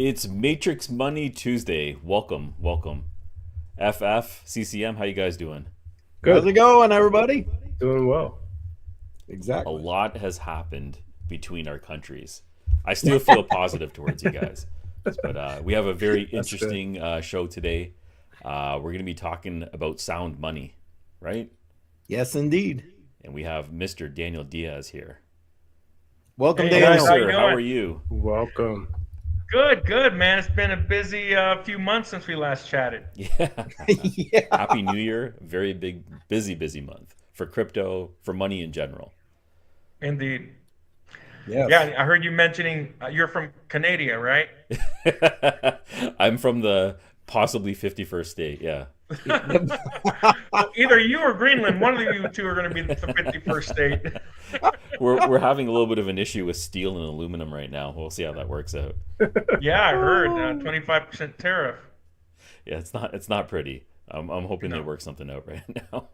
It's Matrix Money Tuesday. Welcome, welcome. FF, CCM, how you guys doing? How's it Good. going, everybody? Doing well. A Exactly. lot has happened between our countries. I still feel positive towards you guys. But we have a very That's good. interesting show today. We're going to be talking about sound money, right? Yes, indeed. And we have Mr. Daniel Diaz here. Welcome, Hey Hello, guys, how Daniel. you sir. How are doing? you? Welcome. Good, good, man. It's been a busy few months since we last chatted. Yeah. Yeah. Happy New Year. Very big, busy month for crypto, for money in general. Indeed. Yes. Yeah, I heard you mentioning you're from Canada, right? I'm from the possibly 51st state. Yeah. Well, either you or Greenland, one of you two are going to be the 51st state. We're having a little bit of an issue with steel and aluminum right now. We'll see how that works out. Yeah, I heard Oh, 25% tariff. Yeah, it's not pretty. I'm hoping they No. work something out right now.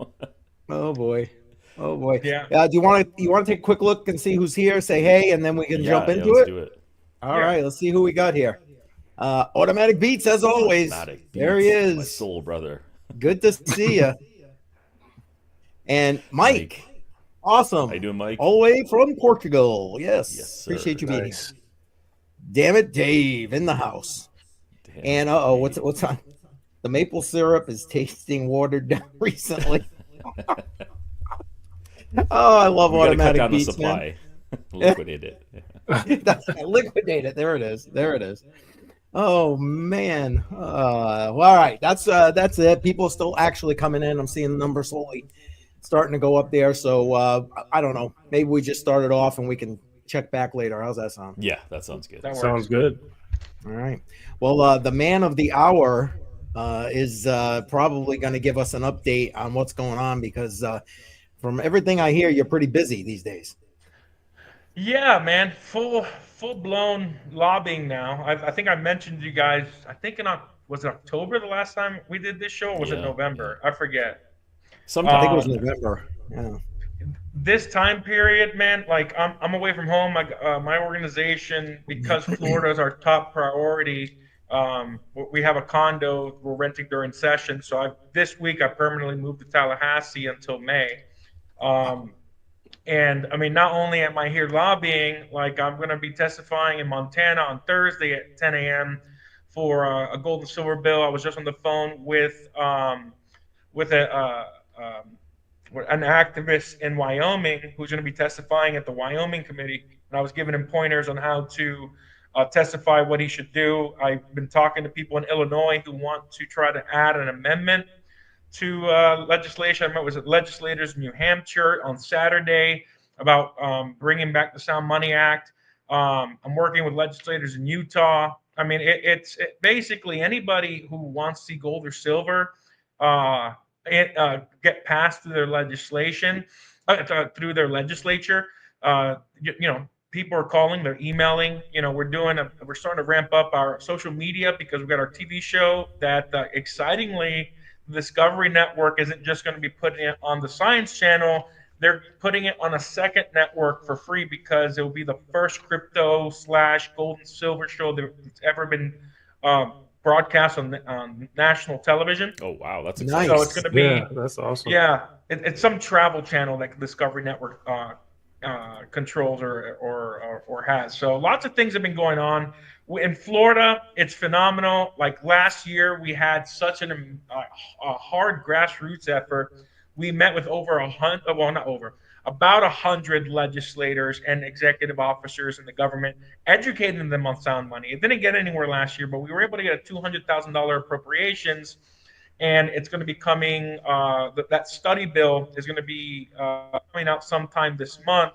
oh boy. Oh boy. Yeah, Do you want to take a quick look and see who's here? Say hey, and then we can jump Yeah, into let's it. do it. All yeah. right. Let's see who we got here. Automatic Beats, as always. Automatic There he beats my is. soul brother. Good to see you. And Mike, Mike. How you awesome, doing, Mike? all the way from Portugal. Yes, Yes, appreciate sir. you being here. Nice. Damn it, Dave, in the house. Damn it, And Dave. what's on? The maple syrup is tasting watered down recently. Oh, I love We got to cut automatic down the beats, man. supply. Liquidate it. That's liquidate it. There it is. There it is. Oh man. Well, all right. That's it. People are still actually coming in. I'm seeing the number slowly starting to go up there. So I don't know. Maybe we just started off and we can check back later. How's that sound? Yeah, that sounds good. That Sounds works. good. All right. Well, the man of the hour is probably going to give us an update on what's going on because from everything I hear, you're pretty busy these days. Yeah, man, full blown lobbying now. I think I mentioned to you guys. I think was it October the last time we did this show, or was it Yeah, yeah. November? I forget. I think it Sometime was in Um, there. November. Yeah. this time period, man, like I'm away from home. My organization, because Florida is our top priority. We have a condo we're renting during session, so this week I permanently moved to Tallahassee until May. Um, and I mean, not only am I here lobbying, like I'm going to be testifying in Montana on Thursday at 10 a.m. for a gold and silver bill. I was just on the phone with an activist in Wyoming who's going to be testifying at the Wyoming committee, and I was giving him pointers on how to testify what he should do. I've been talking to people in Illinois who want to try to add an amendment to legislation. I met with legislators in New Hampshire on Saturday about bringing back the Sound Money Act. I'm working with legislators in Utah. I mean, basically anybody who wants to see gold or silver uh, get passed through their legislation, through their legislature. People are calling, they're emailing. We're starting to ramp up our social media because we've got our TV show that excitingly the Discovery Network isn't just going to be putting it on the Science Channel. They're putting it on a second network for free because it will be the first crypto slash gold and silver show that's ever been uh, broadcast on national television. Oh, wow, that's So exciting. it's going Nice. to Yeah, be, that's awesome. yeah, it's some travel channel that Discovery Network controls or has. So lots of things have been going on in Florida. It's phenomenal. Like last year, we had such a hard grassroots effort. We met with over 100, well, not over, about 100 legislators and executive officers in the government, educating them on sound money. It didn't get anywhere last year, but we were able to get a $200,000 appropriations, and it's going to be coming. That study bill is going to be coming out sometime this month.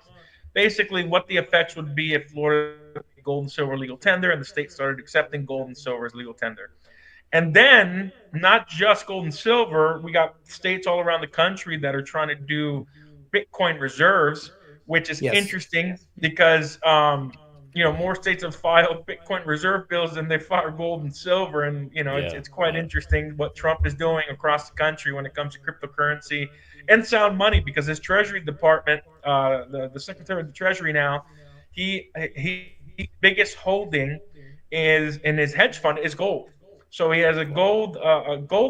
Basically, what the effects would be if Florida gold and silver legal tender and the state started accepting gold and silver as legal tender. And then, not just gold and silver, we got states all around the country that are trying to do Bitcoin reserves, which is Yes. interesting because more states have filed Bitcoin reserve bills than they filed gold and silver, and it's Yeah, it's quite yeah. interesting what Trump is doing across the country when it comes to cryptocurrency and sound money because his Treasury Department, the Secretary of the Treasury now, he biggest holding is in his hedge fund is gold. So he has a gold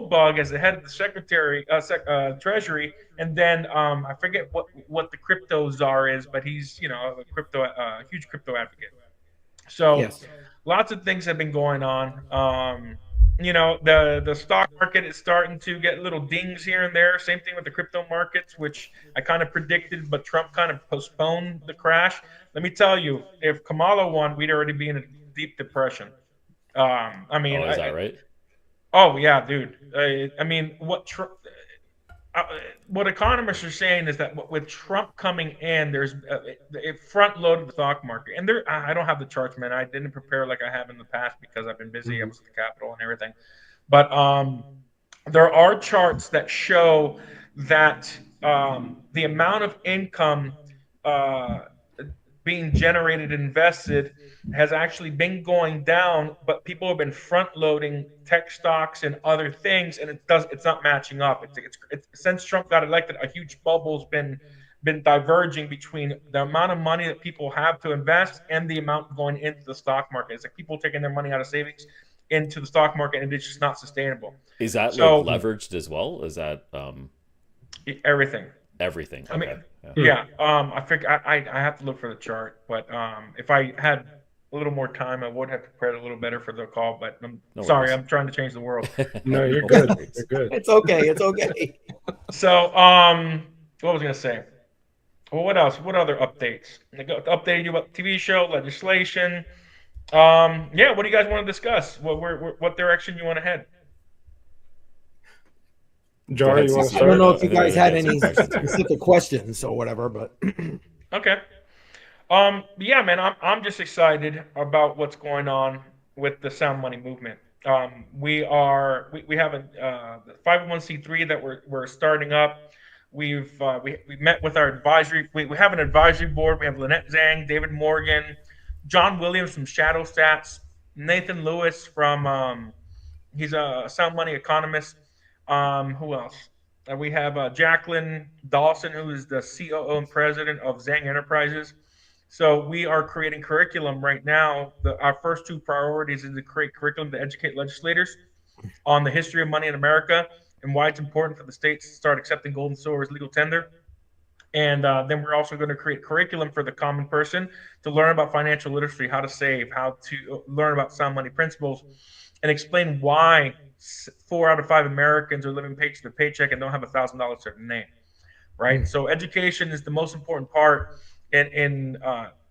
bug as the head of the treasury, and then I forget what the crypto czar is, but he's a huge crypto advocate. So Yes. lots of things have been going on. The stock market is starting to get little dings here and there. Same thing with the crypto markets, which I kind of predicted, but Trump kind of postponed the crash. Let me tell you, if Kamala won, we'd already be in a deep depression. I mean, Oh, is that right? oh yeah, dude. I mean, what economists are saying is that with Trump coming in, there's it front loaded the stock market. And I don't have the charts, man. I didn't prepare like I have in the past because I've been busy. I was at the Capitol and everything. But there are charts that show that the amount of income uh, being generated and invested has actually been going down, but people have been front loading tech stocks and other things, and it's not matching up. It's since Trump got elected, a huge bubble's been diverging between the amount of money that people have to invest and the amount going into the stock market. It's like people taking their money out of savings into the stock market, and it's just not sustainable. Is that like So leveraged as well? Is that everything. everything? I mean, Okay. yeah. I think I have to look for the chart, but if I had a little more time, I would have prepared a little better for the call. But I'm No sorry, worries. I'm trying to change the world. No, you're No good. worries. You're good. It's okay. It's okay. So, what was I gonna say? Well, what else? What other updates? I updated you about the TV show, legislation. Yeah. What do you guys want to discuss? What direction you want to head? Go Jar, ahead, you want to CC. I don't start? know I if you think we guys had got some any questions here. specific questions or whatever, but Okay. Yeah, man, I'm just excited about what's going on with the Sound Money movement. We have a 501c3 that we're starting up. We met with our advisory. We have an advisory board. We have Lynette Zhang, David Morgan, John Williams from Shadow Stats, Nathan Lewis from he's a Sound Money economist. Who else? We have Jacqueline Dawson, who is the COO and president of Zhang Enterprises. So we are creating curriculum right now. Our first two priorities is to create curriculum to educate legislators on the history of money in America and why it's important for the states to start accepting gold and silver as legal tender. And then we're also going to create curriculum for the common person to learn about financial literacy, how to save, how to learn about sound money principles, and explain why 4 out of 5 Americans are living paycheck to paycheck and don't have $1,000 to their name. Right. So education is the most important part in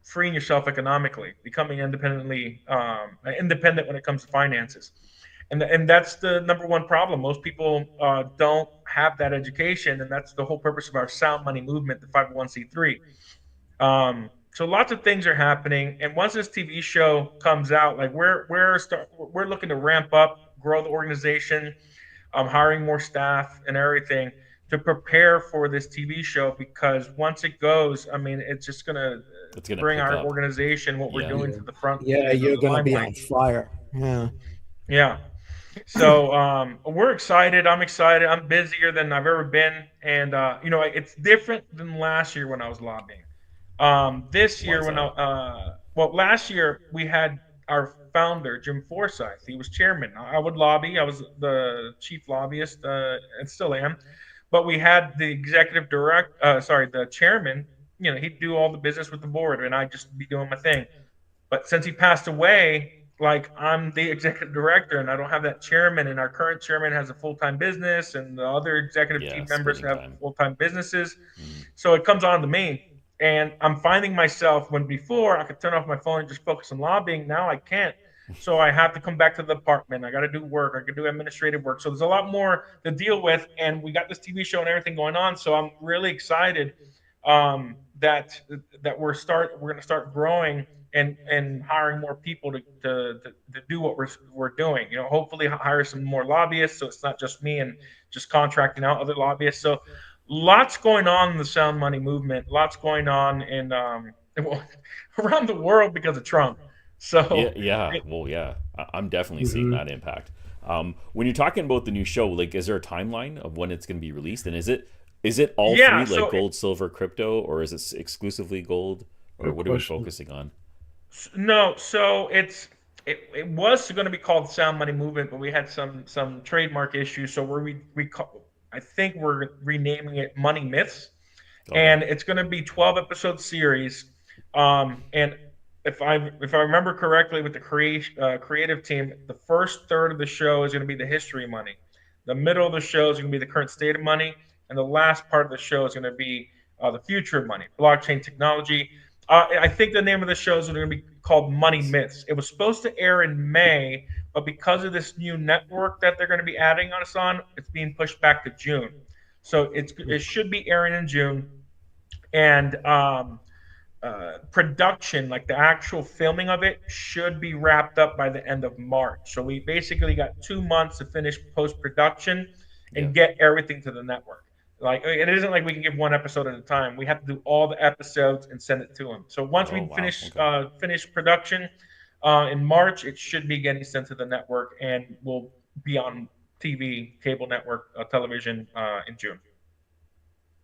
freeing yourself economically, becoming independent when it comes to finances. And that's the number one problem. Most people don't have that education, and that's the whole purpose of our Sound Money movement, the 501c3. So lots of things are happening, and once this TV show comes out, like we're looking to ramp up, grow the organization, hiring more staff and everything to prepare for this TV show, because once it goes, I mean, it's just gonna bring pick our up. organization, what we're Yeah. doing, to the front. yeah, to you're the gonna be limelight. on fire. Yeah. Yeah. So we're excited. I'm excited. I'm busier than I've ever been, and it's different than last year when I was lobbying. This year last year we had our founder Jim Forsyth. He was chairman. I would lobby. I was the chief lobbyist, and still am. But we had the the chairman. He'd do all the business with the board, and I'd just be doing my thing. But since he passed away, like, I'm the executive director, and I don't have that chairman. And our current chairman has a full-time business, and the other executive team members splitting have time. full-time businesses. Mhm. So it comes on to me. And I'm finding myself, when before I could turn off my phone and just focus on lobbying, now I can't. So I have to come back to the department. I got to do work. I can do administrative work. So there's a lot more to deal with. And we got this TV show and everything going on. So I'm really excited that we're going to start growing and hiring more people to do what we're doing. Hopefully hire some more lobbyists, so it's not just me and just contracting out other lobbyists. So lots going on in the Sound Money movement. Lots going on in around the world because of Trump. So Yeah. Well, yeah. I'm definitely seeing that impact. When you're talking about the new show, like, is there a timeline of when it's going to be released? And is it all Yeah, three, so like gold, silver, crypto, or is it exclusively gold, or Good what are we question. focusing on? No, so it's it was going to be called Sound Money Movement, but we had some trademark issues, so I think we're renaming it Money Myths, Okay. and it's going to be 12 episode series. And if I remember correctly, with the creative team, the first third of the show is going to be the history of money. The middle of the show is going to be the current state of money, and the last part of the show is going to be the future of money, blockchain technology. I think the name of the show is going to be called Money Myths. It was supposed to air in May, but because of this new network that they're going to be adding us on, it's being pushed back to June. So it should be airing in June, and production, like the actual filming of it, should be wrapped up by the end of March. So we basically got 2 months to finish post production Yeah. and get everything to the network. Like, it isn't like we can give one episode at a time. We have to do all the episodes and send it to them. So once Oh, we wow. finish Okay. finish production in March, it should be getting sent to the network, and will be on TV, cable network, television in June.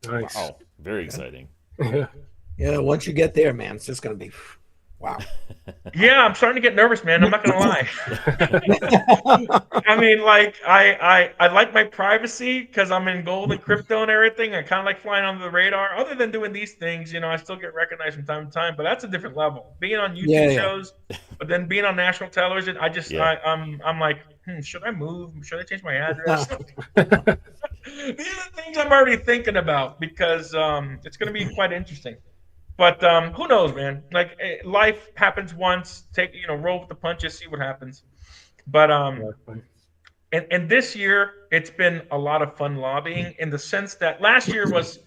Nice. Wow. Very exciting. Yeah, once you get there, man, it's just gonna be wow. Yeah, I'm starting to get nervous, man. I'm not gonna lie. I mean, like, I like my privacy because I'm in gold and crypto and everything. I kind of like flying under the radar. Other than doing these things, I still get recognized from time to time, but that's a different level. Being on YouTube Yeah. shows, but then being on national television, Yeah. I'm like, should I move? Should I change my address? These are the things I'm already thinking about, because it's going to be quite interesting. But who knows, man? Like, life happens once. Roll with the punches, see what happens. But and this year it's been a lot of fun lobbying, in the sense that last year was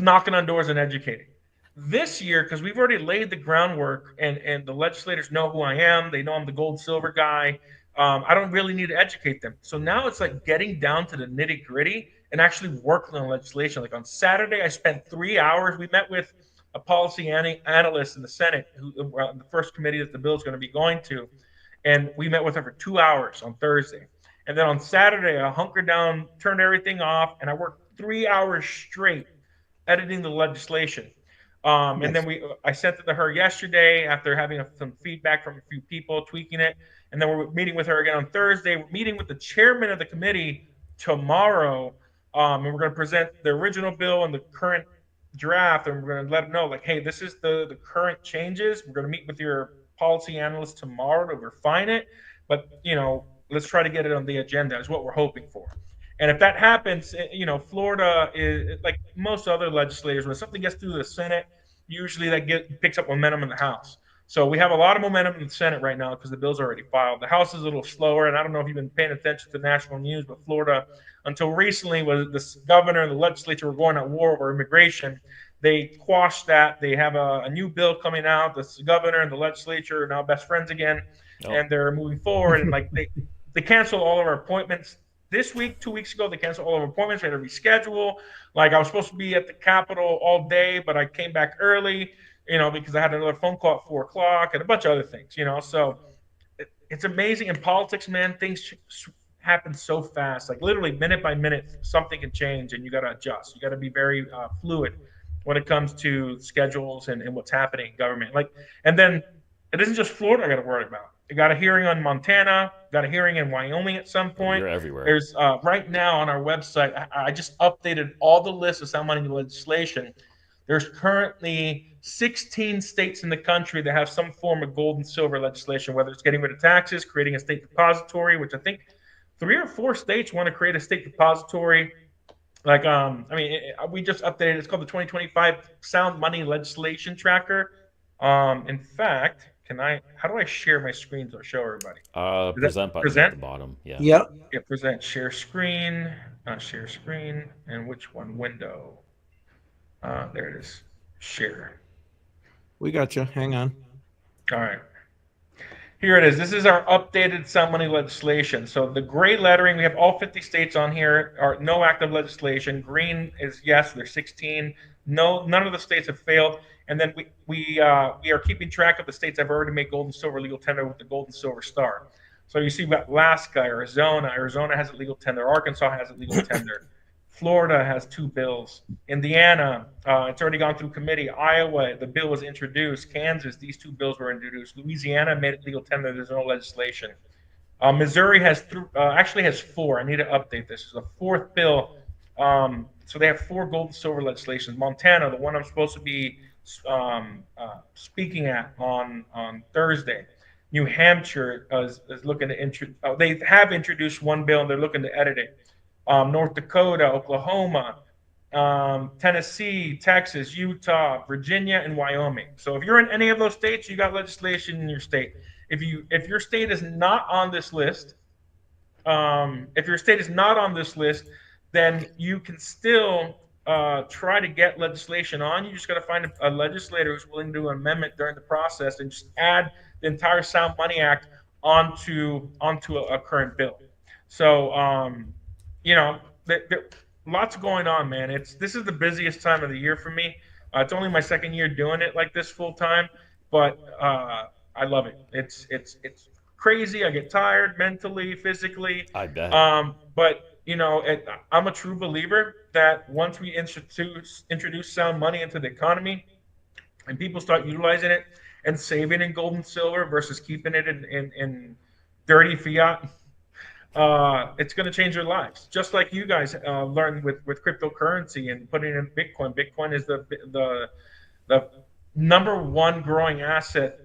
knocking on doors and educating. This year, because we've already laid the groundwork, and the legislators know who I am. They know I'm the gold silver guy. I don't really need to educate them. So now it's like getting down to the nitty gritty and actually working on legislation. Like on Saturday, I spent 3 hours. We met with a policy analyst in the Senate, who the first committee that the bill is going to be going to, and we met with her for 2 hours on Thursday. And then on Saturday, I hunkered down, turned everything off, and I worked 3 hours straight editing the legislation. And then I sent it to her yesterday after having some feedback from a few people, tweaking it. And then we're meeting with her again on Thursday. We're meeting with the chairman of the committee tomorrow, and we're going to present the original bill and the current draft, and we're going to let them know, like, hey, this is the current changes. We're going to meet with your policy analyst tomorrow to refine it, but let's try to get it on the agenda, is what we're hoping for. And if that happens, Florida is like most other legislators. When something gets through the Senate, usually that picks up momentum in the House. So we have a lot of momentum in the Senate right now because the bill's already filed. The House is a little slower, and I don't know if you've been paying attention to national news, but Florida, until recently, was the governor and the legislature were going at war over immigration. They quashed that. They have a new bill coming out. The governor and the legislature are now best friends again, and they're moving forward. And like they canceled all of our appointments this week. 2 weeks ago, they canceled all of our appointments. We had to reschedule. Like, I was supposed to be at the Capitol all day, but I came back early, because I had another phone call at 4 o'clock and a bunch of other things, So it's amazing in politics, man. Things happen so fast. Like, literally minute by minute, something can change, and you got to adjust. You got to be very fluid when it comes to schedules and what's happening in government. Like, and then it isn't just Florida I got to worry about. I got a hearing on Montana, got a hearing in Wyoming at some point. You're everywhere. There's right now on our website, I just updated all the lists of sound money legislation. There's currently 16 states in the country that have some form of gold and silver legislation, whether it's getting rid of taxes, creating a state depository, which I think 3 or 4 states want to create a state depository. Like, we just updated. It's called the 2025 Sound Money Legislation Tracker. In fact, how do I share my screen to show everybody? Present button at the bottom. Yeah. Yep. Yeah, present, share screen, and which one? Window. There it is. Share. We got you. Hang on. All right. Here it is. This is our updated sound money legislation. So the gray lettering, we have all 50 states on here. No active legislation. Green is yes, there's 16. No, none of the states have failed. And then we are keeping track of the states that have already made gold and silver legal tender with the gold and silver star. So you see, we've got Alaska, Arizona. Arizona has a legal tender. Arkansas has a legal tender. Florida has 2 bills. Indiana, it's already gone through committee. Iowa, the bill was introduced. Kansas, these 2 bills were introduced. Louisiana made it legal tender. There's no legislation. Missouri actually has 4. I need to update this. It's a 4th bill. So they have 4 gold and silver legislations. Montana, the one I'm supposed to be speaking at on Thursday. New Hampshire is looking to introduce. They have introduced 1 bill and they're looking to edit it. North Dakota, Oklahoma, Tennessee, Texas, Utah, Virginia, and Wyoming. So if you're in any of those states, you got legislation in your state. If your state is not on this list, then you can still try to get legislation on. You just got to find a legislator who's willing to do an amendment during the process and just add the entire Sound Money Act onto a current bill. So lots going on, man. This is the busiest time of the year for me. It's only my 2nd year doing it like this full time, but I love it. It's crazy. I get tired mentally, physically. I bet. But I'm a true believer that once we introduce sound money into the economy, and people start utilizing it and saving in gold and silver versus keeping it in dirty fiat, it's going to change their lives. Just like you guys learned with cryptocurrency and putting in Bitcoin. Bitcoin is the number 1 growing asset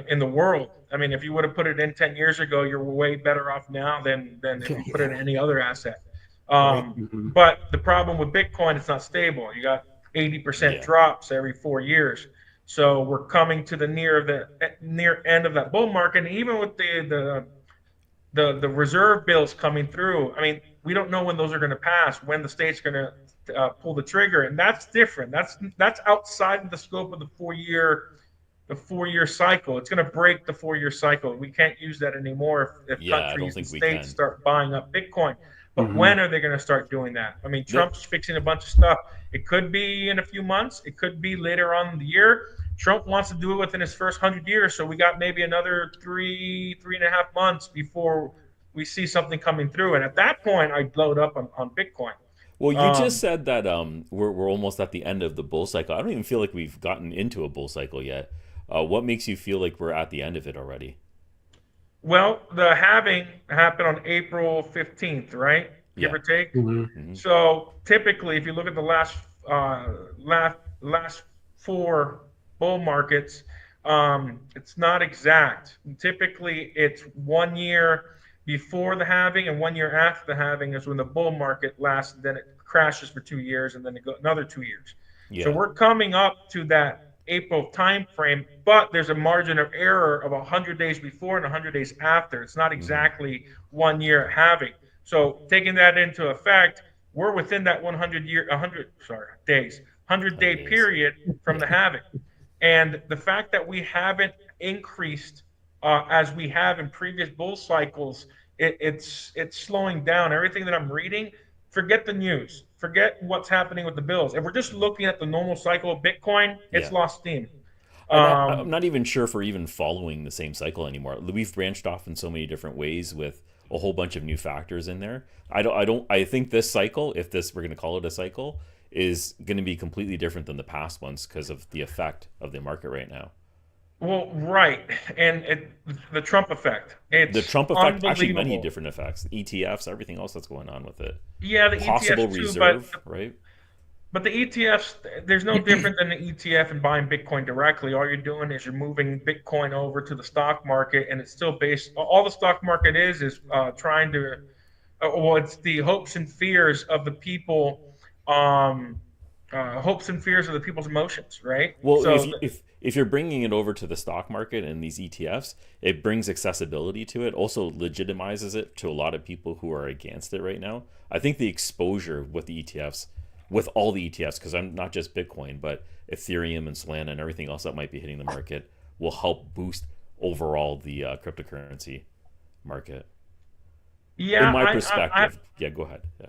in the world. I mean, if you would have put it in 10 years ago, you're way better off now than if you put it in any other asset. But the problem with Bitcoin, it's not stable. You got 80% drops every 4 years. So we're coming to the near end of that bull market. And even with the reserve bills coming through, I mean, we don't know when those are going to pass, when the state's going to pull the trigger, and that's different. That's outside of the scope of the 4-year cycle. It's going to break the 4-year cycle. We can't use that anymore if countries and states start buying up Bitcoin. But when are they going to start doing that? I mean, Trump's fixing a bunch of stuff. It could be in a few months. It could be later on in the year. Trump wants to do it within his first 100 years. So we got maybe another 3.5 months before we see something coming through. And at that point, I'd load up on Bitcoin. Well, you just said that we're almost at the end of the bull cycle. I don't even feel like we've gotten into a bull cycle yet. What makes you feel like we're at the end of it already? Well, the halving happened on April 15th, right? Give or take. So typically, if you look at the last 4 bull markets, it's not exact. Typically, it's 1 year before the halving and 1 year after the halving is when the bull market lasts. And then it crashes for 2 years, and then it goes another 2 years. So we're coming up to that April time frame, but there's a margin of error of 100 days before and 100 days after. It's not exactly 1 year halving. So taking that into effect, we're within that 100-day period from the halving. And the fact that we haven't increased as we have in previous bull cycles, it's slowing down. Everything that I'm reading, forget the news. Forget what's happening with the bills. If we're just looking at the normal cycle of Bitcoin, it's lost steam. I'm not even sure if we're even following the same cycle anymore. We've branched off in so many different ways with a whole bunch of new factors in there. I think this cycle, if we're going to call it a cycle, is going to be completely different than the past ones because of the effect of the market right now. Well, right, and the Trump effect. The Trump effect, actually many different effects, ETFs, everything else that's going on with it. Yeah, the possible ETFs too, reserve, right? But the ETFs, there's no different than the ETF and buying Bitcoin directly. All you're doing is you're moving Bitcoin over to the stock market, and it's still based. All the stock market is trying to. It's the hopes and fears of the people. Hopes and fears of the people's emotions, right? Well, so if you're bringing it over to the stock market and these ETFs, it brings accessibility to it, also legitimizes it to a lot of people who are against it right now. I think the exposure with the ETFs, with all the ETFs, because I'm not just Bitcoin, but Ethereum and Solana and everything else that might be hitting the market, will help boost overall the cryptocurrency market. Yeah, in my perspective. Yeah, go ahead. Yeah.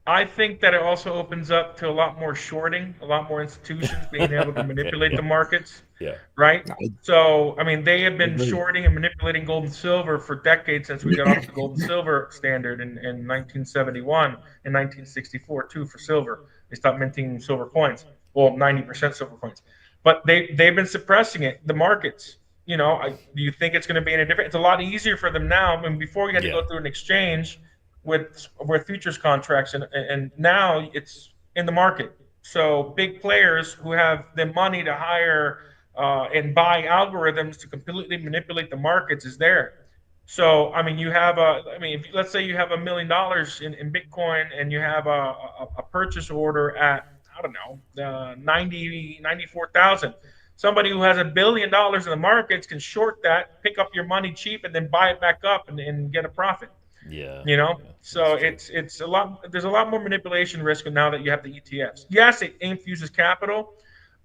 I think that it also opens up to a lot more shorting, a lot more institutions being able to Okay, manipulate yeah, the markets, yeah, right? I So, I mean, they have been agree. shorting and manipulating gold and silver for decades since we got off the gold and silver standard in 1971 and 1964 too for silver. They stopped minting silver coins, well, 90% silver coins, but they've been suppressing it. The markets, do you think it's going to be any different? It's a lot easier for them now. I mean, before you had to yeah, go through an exchange with futures contracts, and now it's in the market. So big players who have the money to hire and buy algorithms to completely manipulate the markets is there. So I mean, if let's say you have $1 million in Bitcoin and you have a purchase order at, I don't know, 94,000. Somebody who has $1 billion in the markets can short that, pick up your money cheap, and then buy it back up and get a profit. yeah, yeah. That's So true. it's a lot. There's a lot more manipulation risk now that you have the ETFs. Yes, it infuses capital,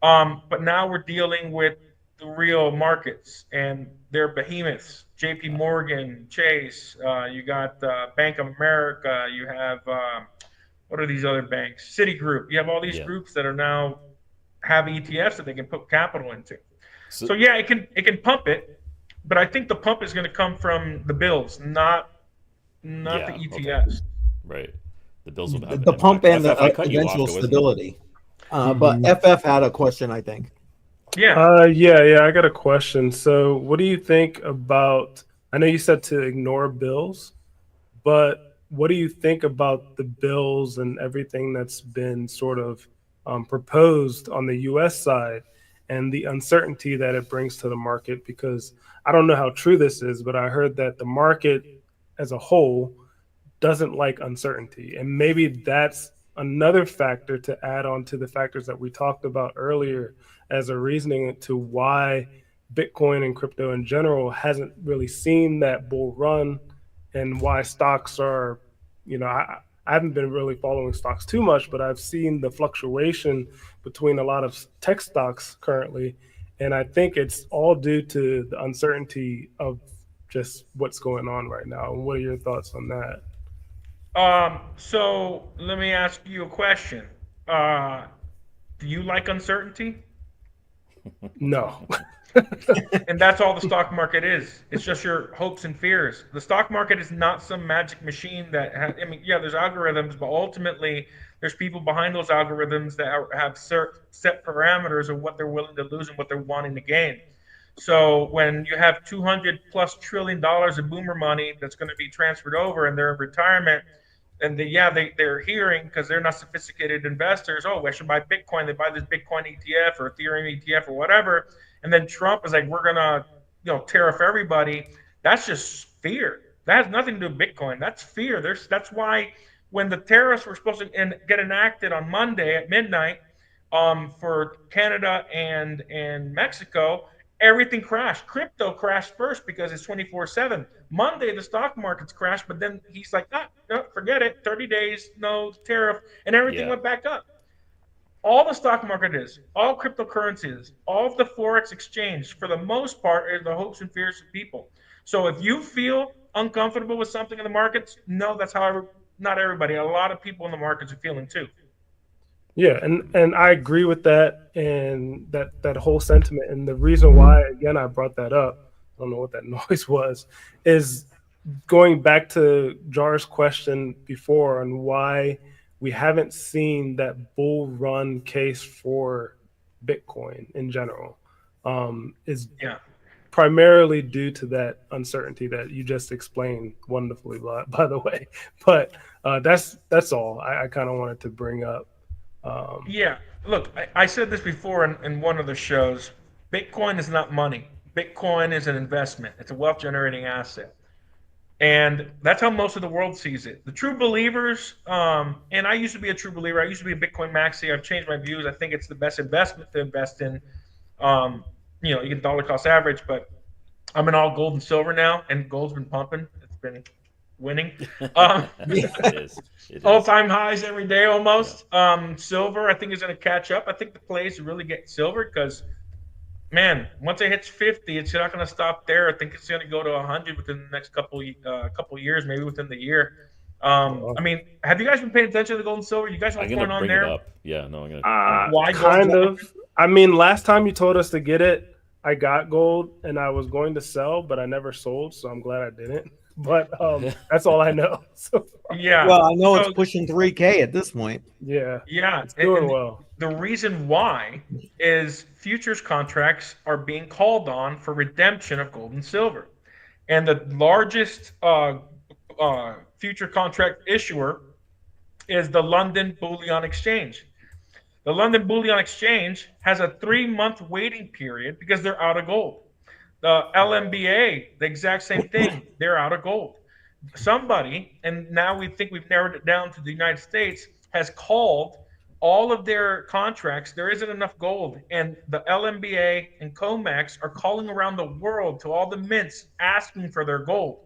but now we're dealing with the real markets, and they're behemoths. J.P. Morgan, Chase. You got Bank of America. You have what are these other banks? Citigroup. You have all these Yeah. groups that are now have ETFs that they can put capital into. So So yeah, it can pump it, but I think the pump is going to come from the bills, not the yeah, okay, ETFs. right. The bills will have The pump impact. and the FF, I cut you off eventual there, wasn't it? stability. But Mhm. FF had a question, I think. Yeah. Yeah, I got a question. So, what do you think about? I know you said to ignore bills, but what do you think about the bills and everything that's been sort of proposed on the U.S. side and the uncertainty that it brings to the market? Because I don't know how true this is, but I heard that the market as a whole doesn't like uncertainty. And maybe that's another factor to add on to the factors that we talked about earlier as a reasoning to why Bitcoin and crypto in general hasn't really seen that bull run and why stocks are, I haven't been really following stocks too much, but I've seen the fluctuation between a lot of tech stocks currently. And I think it's all due to the uncertainty of just what's going on right now. What are your thoughts on that? So let me ask you a question. Uh, do you like uncertainty? No. And that's all the stock market is. It's just your hopes and fears. The stock market is not some magic machine I mean, yeah, there's algorithms, but ultimately there's people behind those algorithms that have set parameters of what they're willing to lose and what they're wanting to gain. So when you have 200 plus $1 trillion of boomer money that's going to be transferred over and they're in retirement, and they're hearing, because they're not sophisticated investors, oh, I should buy Bitcoin. They buy this Bitcoin ETF or Ethereum ETF or whatever, and then Trump is like, we're gonna tariff everybody. That's just fear. That has nothing to do with Bitcoin. That's fear. That's why when the tariffs were supposed to get enacted on Monday at midnight, for Canada and Mexico, everything crashed. Crypto crashed first because it's 24/7. Monday the stock markets crashed, but then he's like, no, forget it. 30 days, no tariff, and everything Yeah, went back up. All the stock market is, all cryptocurrencies, all of the forex exchange, for the most part, are the hopes and fears of people. So if you feel uncomfortable with something in the markets, no, that's how not everybody. A lot of people in the markets are feeling too. Yeah, and I agree with that and that whole sentiment. And the reason why, again, I brought that up, I don't know what that noise was, is going back to Jar's question before on why we haven't seen that bull run case for Bitcoin in general, is Yeah. primarily due to that uncertainty that you just explained wonderfully, by the way. But that's all I kind of wanted to bring up. Um, Yeah, look, I said this before in one of the shows. Bitcoin is not money. Bitcoin is an investment. It's a wealth generating asset, and that's how most of the world sees it. The true believers, and I used to be a true believer. I used to be a Bitcoin maxi. I've changed my views. I think it's the best investment to invest in. You can dollar cost average, but I'm in all gold and silver now, and gold's been pumping. It's been winning. Um, Yeah. it is. It all is. time highs every day Yeah. almost. Silver, I think, is going to catch up. I think the plays to really get silver because, man, once it hits 50, it's not going to stop there. I think it's going to go to 100 within the next couple years, maybe within the year. I mean, have you guys been paying attention to the gold and silver? You guys know I'm what's gonna going on bring there? it up. Yeah, no, I'm gonna. Why gold Kind dropping? of. I mean, last time you told us to get it, I got gold and I was going to sell, but I never sold, so I'm glad I didn't. But that's all I know. So Yeah. Well, I know it's So, pushing 3K at this point. yeah, yeah, it's doing and well. the reason why is futures contracts are being called on for redemption of gold and silver, and the largest future contract issuer is the London Bullion Exchange. The London Bullion Exchange has a 3-month waiting period because they're out of gold. The LMBA, the exact same thing, they're out of gold. Somebody, and now we think we've narrowed it down to the United States, has called all of their contracts. There isn't enough gold, and the LMBA and COMEX are calling around the world to all the mints asking for their gold.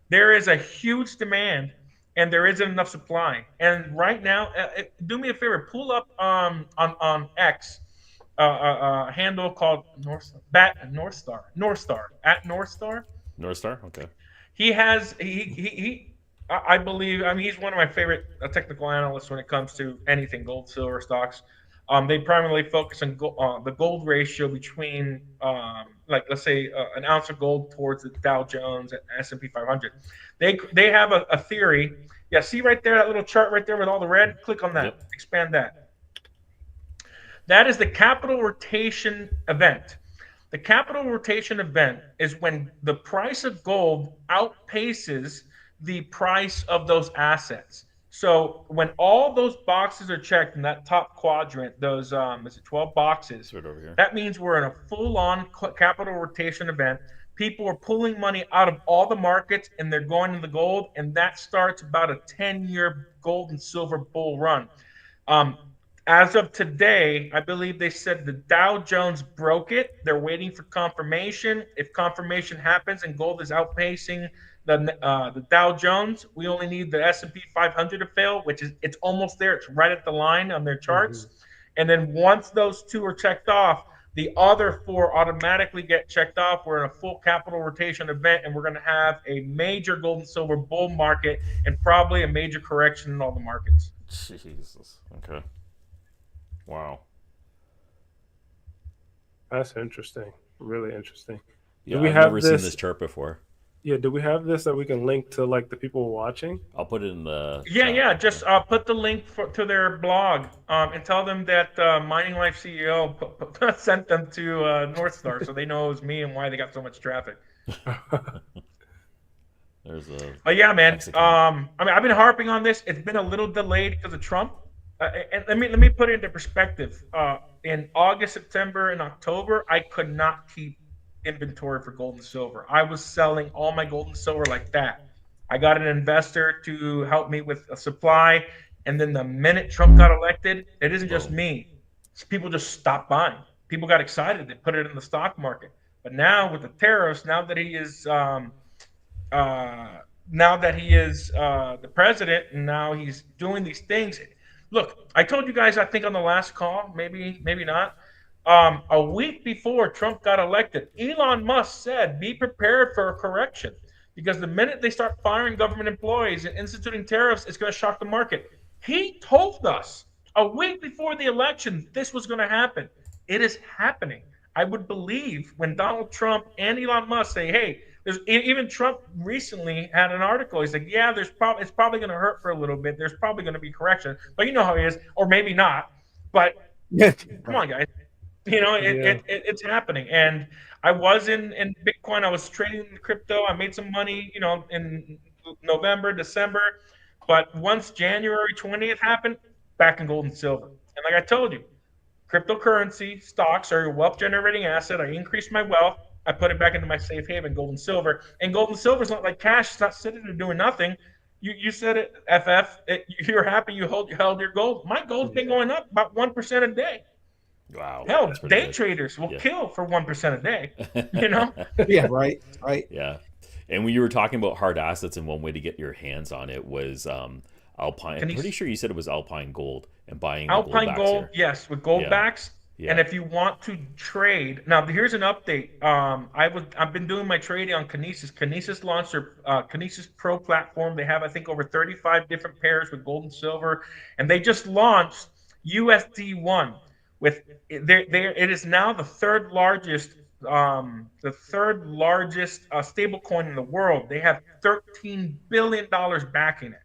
There is a huge demand, and there isn't enough supply. And right now, do me a favor, pull up on X a handle called North Star at North Star. North Star. Okay. He has he I believe, I mean, he's one of my favorite technical analysts when it comes to anything gold, silver stocks. They primarily focus on the gold ratio between, like, let's say, an ounce of gold towards the Dow Jones and S&P 500. They have a theory. Yeah, see right there, that little chart right there with all the red? Click on that. Yep. Expand that. That is the capital rotation event. The capital rotation event is when the price of gold outpaces the price of those assets. So when all those boxes are checked in that top quadrant, those is it 12 boxes? It's right over here. That means we're in a full-on capital rotation event. People are pulling money out of all the markets and they're going to the gold, and that starts about a 10-year gold and silver bull run. As of today, I believe they said the Dow Jones broke it. They're waiting for confirmation. If confirmation happens and gold is outpacing the Dow Jones, we only need the S&P 500 to fail, which is it's almost there. It's right at the line on their charts. Mm-hmm. And then once those two are checked off, the other four automatically get checked off. We're in a full capital rotation event, and we're going to have a major gold and silver bull market and probably a major correction in all the markets. Jesus. Okay. Wow. That's interesting. Really interesting. Yeah, I've never seen this chart before. Yeah, do we have this that we can link to, like, the people watching? I'll put it in the Yeah. Just put the link to their blog and tell them that Mining Life CEO sent them to North Star, so they know it was me and why they got so much traffic. There's a. But yeah, man. I mean, I've been harping on this. It's been a little delayed because of Trump. And let me put it into perspective. In August, September, and October, I could not keep inventory for gold and silver. I was selling all my gold and silver like that. I got an investor to help me with a supply, and then the minute Trump got elected, it isn't just me. People just stopped buying. People got excited. They put it in the stock market. But now with the tariffs, now that he is the president, and now he's doing these things. Look, I told you guys, I think on the last call, maybe not. A week before Trump got elected, Elon Musk said, be prepared for a correction because the minute they start firing government employees and instituting tariffs, it's going to shock the market. He told us a week before the election this was going to happen. It is happening. I would believe when Donald Trump and Elon Musk say, hey, even Trump recently had an article. He's like, yeah, it's probably going to hurt for a little bit. There's probably going to be correction. But you know how he is, or maybe not. But come on, guys. You know, it's happening. And I was in Bitcoin. I was trading crypto. I made some money, you know, in November, December. But once January 20th happened, back in gold and silver. And like I told you, cryptocurrency stocks are a wealth-generating asset. I increased my wealth. I put it back into my safe haven, gold and silver. And gold and silver is not like cash. It's not sitting there doing nothing. You said it, FF. You're happy you held your gold. My gold's been going up about 1% a day. Wow. Hell, day traders will kill for 1% a day. You know? Yeah, right. Yeah. And when you were talking about hard assets, and one way to get your hands on it was Alpine. I'm pretty sure you said it was Alpine Gold and buying Alpine gold. Yes, with gold backs. And if you want to trade, now here's an update. I've been doing my trading on Kinesis. Kinesis launched their Kinesis Pro platform. They have, I think, over 35 different pairs with gold and silver, and they just launched USD1 with it is now the third largest stable coin in the world. They have $13 billion backing it.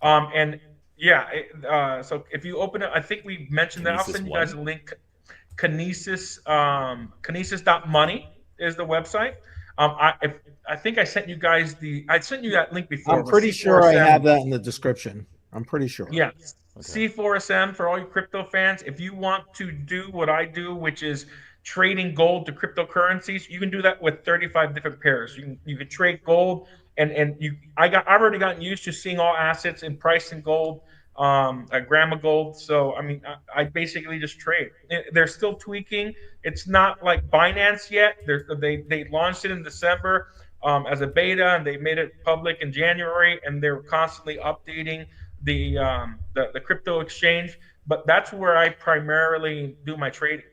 And yeah, so if you open it, I think we mentioned that. I'll send you guys a link. Kinesis, Kinesis.money is the website. I think I sent you guys I sent you that link before. I'm pretty sure I have that in the description. I'm pretty sure. Yeah. Okay. C4SM for all you crypto fans. If you want to do what I do, which is trading gold to cryptocurrencies, you can do that with 35 different pairs. You can trade gold, and I've already gotten used to seeing all assets in price in gold. A gram of gold. So, I mean, I basically just trade. They're still tweaking. It's not like Binance yet. They launched it in December as a beta, and they made it public in January, and they're constantly updating the crypto exchange. But that's where I primarily do my trading.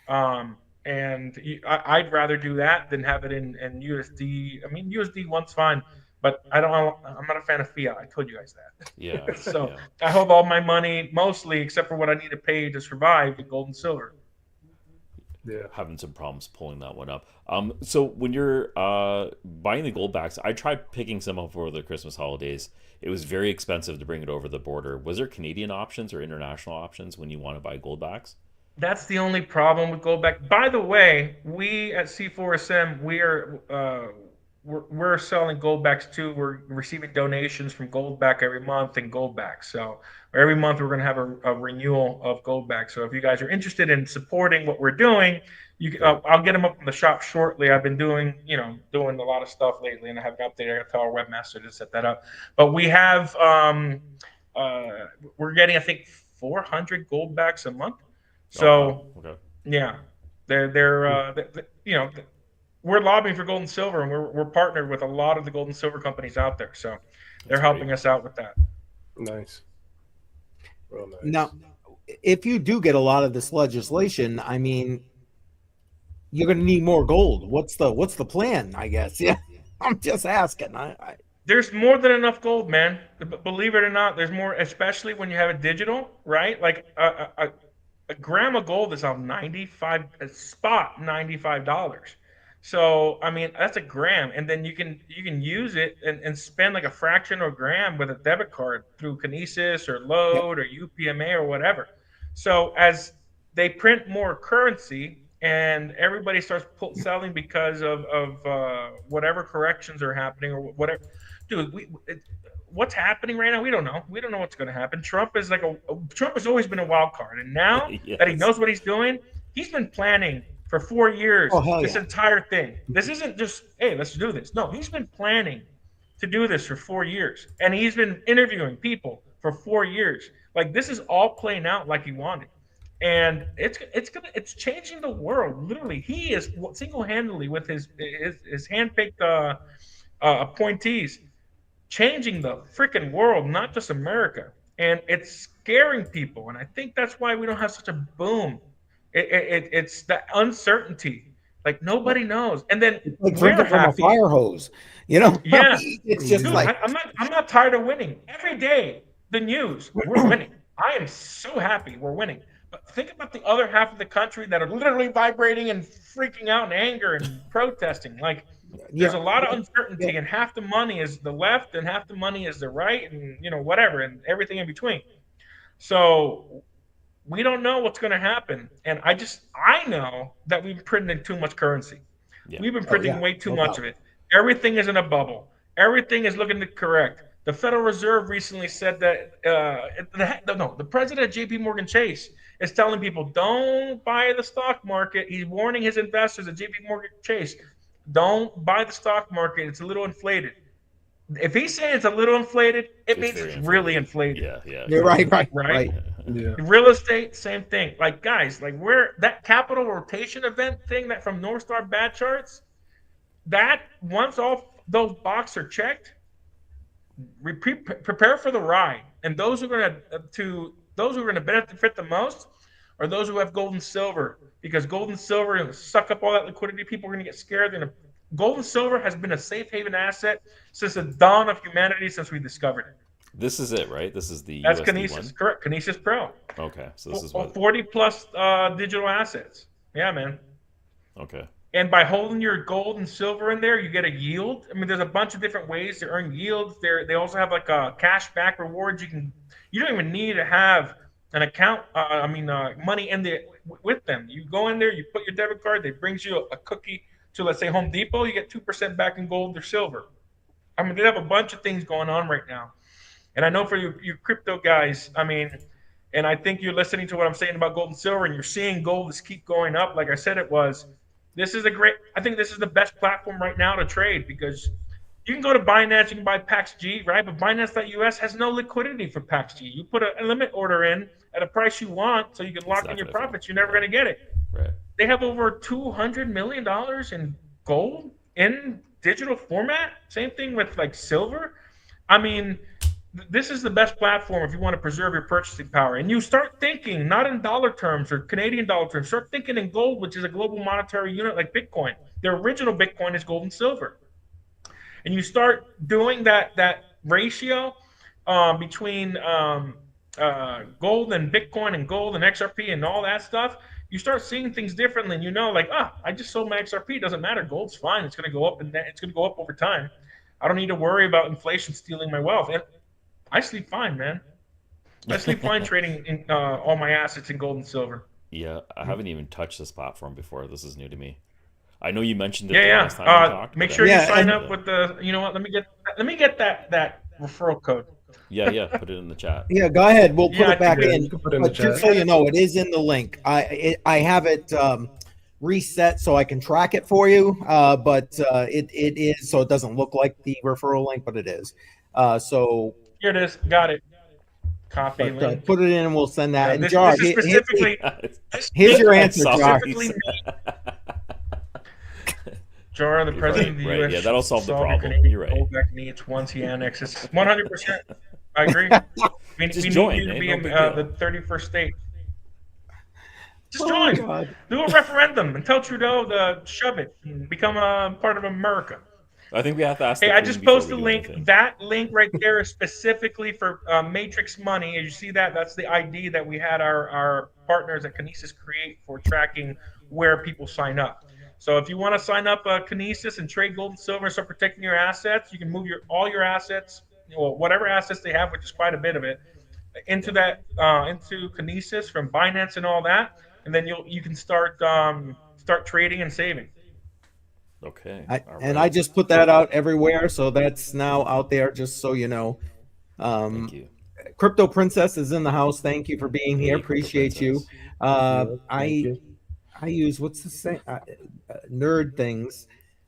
And I'd rather do that than have it in USD. I mean, USD1's fine. But I'm not a fan of fiat. I told you guys that. Yeah. So I hold all my money mostly, except for what I need to pay to survive, in gold and silver. Yeah, having some problems pulling that one up. So when you're buying the gold backs, I tried picking some up for the Christmas holidays. It was very expensive to bring it over the border. Was there Canadian options or international options when you want to buy gold backs? That's the only problem with gold back. By the way, we at C4SM, we're selling Goldbacks too. We're receiving donations from Goldback every month and Goldback. So every month we're going to have a renewal of Goldback. So if you guys are interested in supporting what we're doing, I'll get them up in the shop shortly. I've been doing a lot of stuff lately, and I have an update. I got to tell our webmaster to set that up. But we have we're getting, I think, 400 Goldbacks a month. So yeah, they're we're lobbying for gold and silver, and we're partnered with a lot of the gold and silver companies out there. So they're helping us out with that. Nice. Real nice. Now, if you do get a lot of this legislation, I mean, you're going to need more gold. What's the plan, I guess? Yeah, I'm just asking. There's more than enough gold, man. Believe it or not, there's more, especially when you have it digital, right? Like a gram of gold is on $95. So, I mean, that's a gram, and then you can use it and spend like a fraction of a gram with a debit card through Kinesis or Load or UPMA or whatever. So as they print more currency and everybody starts selling because of whatever corrections are happening or whatever, dude, what's happening right now? We don't know. We don't know what's going to happen. Trump has always been a wild card, and now that he knows what he's doing, he's been planning for 4 years, this entire thing. This isn't just, hey, let's do this. No, he's been planning to do this for 4 years. And he's been interviewing people for 4 years. Like, this is all playing out like he wanted. And it's changing the world. Literally, he is single-handedly with his hand-picked appointees changing the freaking world, not just America. And it's scaring people. And I think that's why we don't have such a boom. It's the uncertainty. Like, nobody knows. And then like drinking from a fire hose, Yeah, it's just, dude, like I'm not tired of winning. Every day, the news, we're winning. I am so happy we're winning. But think about the other half of the country that are literally vibrating and freaking out in anger and protesting. Like, there's a lot of uncertainty, and half the money is the left, and half the money is the right, and whatever, and everything in between. So we don't know what's going to happen. And I know that we've printed too much currency. Yeah. We've been printing way too much of it. Everything is in a bubble. Everything is looking correct. The Federal Reserve recently said that the president of JP Morgan Chase is telling people, don't buy the stock market. He's warning his investors at JP Morgan Chase, don't buy the stock market. It's a little inflated. If he's saying it's a little inflated, it means it's really inflated. Yeah. You're right. Yeah. Real estate, same thing. Like, guys, like, where that capital rotation event thing that from North Star Bad Charts, that once all those boxes are checked, prepare for the ride. And those who are going to benefit the most are those who have gold and silver, because gold and silver will suck up all that liquidity. People are going to get scared. Gold and silver has been a safe haven asset since the dawn of humanity, since we discovered it. This is it, right? This is the That's USD Kinesis, one. correct? Kinesis Pro. Okay, so this is what. 40 plus digital assets. Yeah, man. Okay. And by holding your gold and silver in there, you get a yield. I mean, there's a bunch of different ways to earn yields. They also have like a cash back rewards. You don't even need to have an account. Money in there with them. You go in there, you put your debit card. They brings you a cookie to, let's say, Home Depot. You get 2% back in gold or silver. I mean, they have a bunch of things going on right now. And I know for you crypto guys, I mean, and I think you're listening to what I'm saying about gold and silver, and you're seeing gold just keep going up. Like I said, it was. I think this is the best platform right now to trade, because you can go to Binance, you can buy PAXG, right? But Binance.us has no liquidity for PAXG. You put a limit order in at a price you want so you can lock in your profits. You're never going to get it. Right. They have over $200 million in gold in digital format. Same thing with like silver. I mean, this is the best platform if you want to preserve your purchasing power. And you start thinking not in dollar terms or Canadian dollar terms. Start thinking in gold, which is a global monetary unit like Bitcoin. The original Bitcoin is gold and silver. And you start doing that ratio between gold and Bitcoin and gold and XRP and all that stuff. You start seeing things differently. And I just sold my XRP. It doesn't matter. Gold's fine. It's going to go up, and it's going to go up over time. I don't need to worry about inflation stealing my wealth. And I sleep fine, man. I sleep fine trading in, all my assets in gold and silver. Yeah, I haven't even touched this platform before. This is new to me. I know you mentioned it last time we talked. Make sure you sign up with the. You know what? Let me get that referral code. Yeah. Put it in the chat. Yeah, go ahead. We'll put it back in. Put it in the But just chat. so you know, it is in the link. I have it reset so I can track it for you. But it is, so it doesn't look like the referral link, but it is. So Here it is. Got it. Copy but, link. put it in and we'll send that. And This Jar, is specifically. here's your answer, Jar. Specifically me. Jar, the president of the right. U.S. Yeah, that'll solve the Canadian problem. You're right. gold back needs once he annexes. 100%. I agree. We Just need join, you to eh? be No in big deal. the 31st state. Just Oh my join. God. Do a referendum and tell Trudeau to shove it and become a part of America. I think we have to ask. Hey, the I Queen just before posted we a do link. anything. That link right there is specifically for Matrix Money. As you see that, that's the ID that we had our partners at Kinesis create for tracking where people sign up. So if you want to sign up Kinesis and trade gold and silver and start protecting your assets, you can move all your assets, whatever assets they have, which is quite a bit of it, into Kinesis from Binance and all that, and then you can start trading and saving. Okay. I just put that out everywhere, so that's now out there. Just so you know. Thank you. Crypto Princess is in the house. Thank you for being here. Hey, Crypto Appreciate you. Princess. I use what's the same nerd things.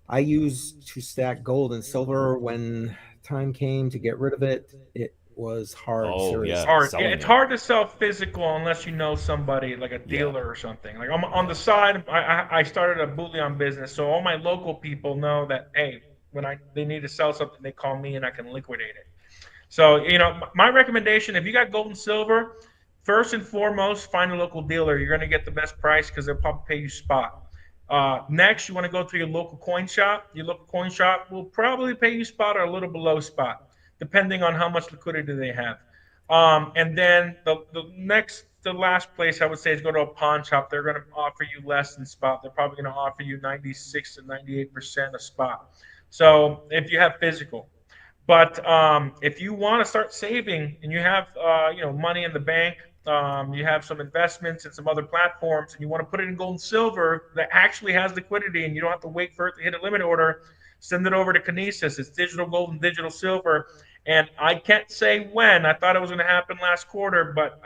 I used to stack gold and silver when time came to get rid of it. It was hard. Oh, seriously. yeah. Hard. selling It's it. hard to sell physical unless you know somebody like a dealer or something. Like on the side, I started a bullion business, so all my local people know that hey, when they need to sell something, they call me and I can liquidate it. So my recommendation: if you got gold and silver, first and foremost, find a local dealer. You're going to get the best price because they'll probably pay you spot. Next, you want to go to your local coin shop. Your local coin shop will probably pay you spot or a little below spot, depending on how much liquidity they have. And then the last place I would say is go to a pawn shop. They're going to offer you less than spot. They're probably going to offer you 96 to 98% of spot. So if you have physical. But if you want to start saving and you have money in the bank, you have some investments in some other platforms, and you want to put it in gold and silver that actually has liquidity, and you don't have to wait for it to hit a limit order, send it over to Kinesis. It's digital gold and digital silver. And I can't say when. I thought it was going to happen last quarter, but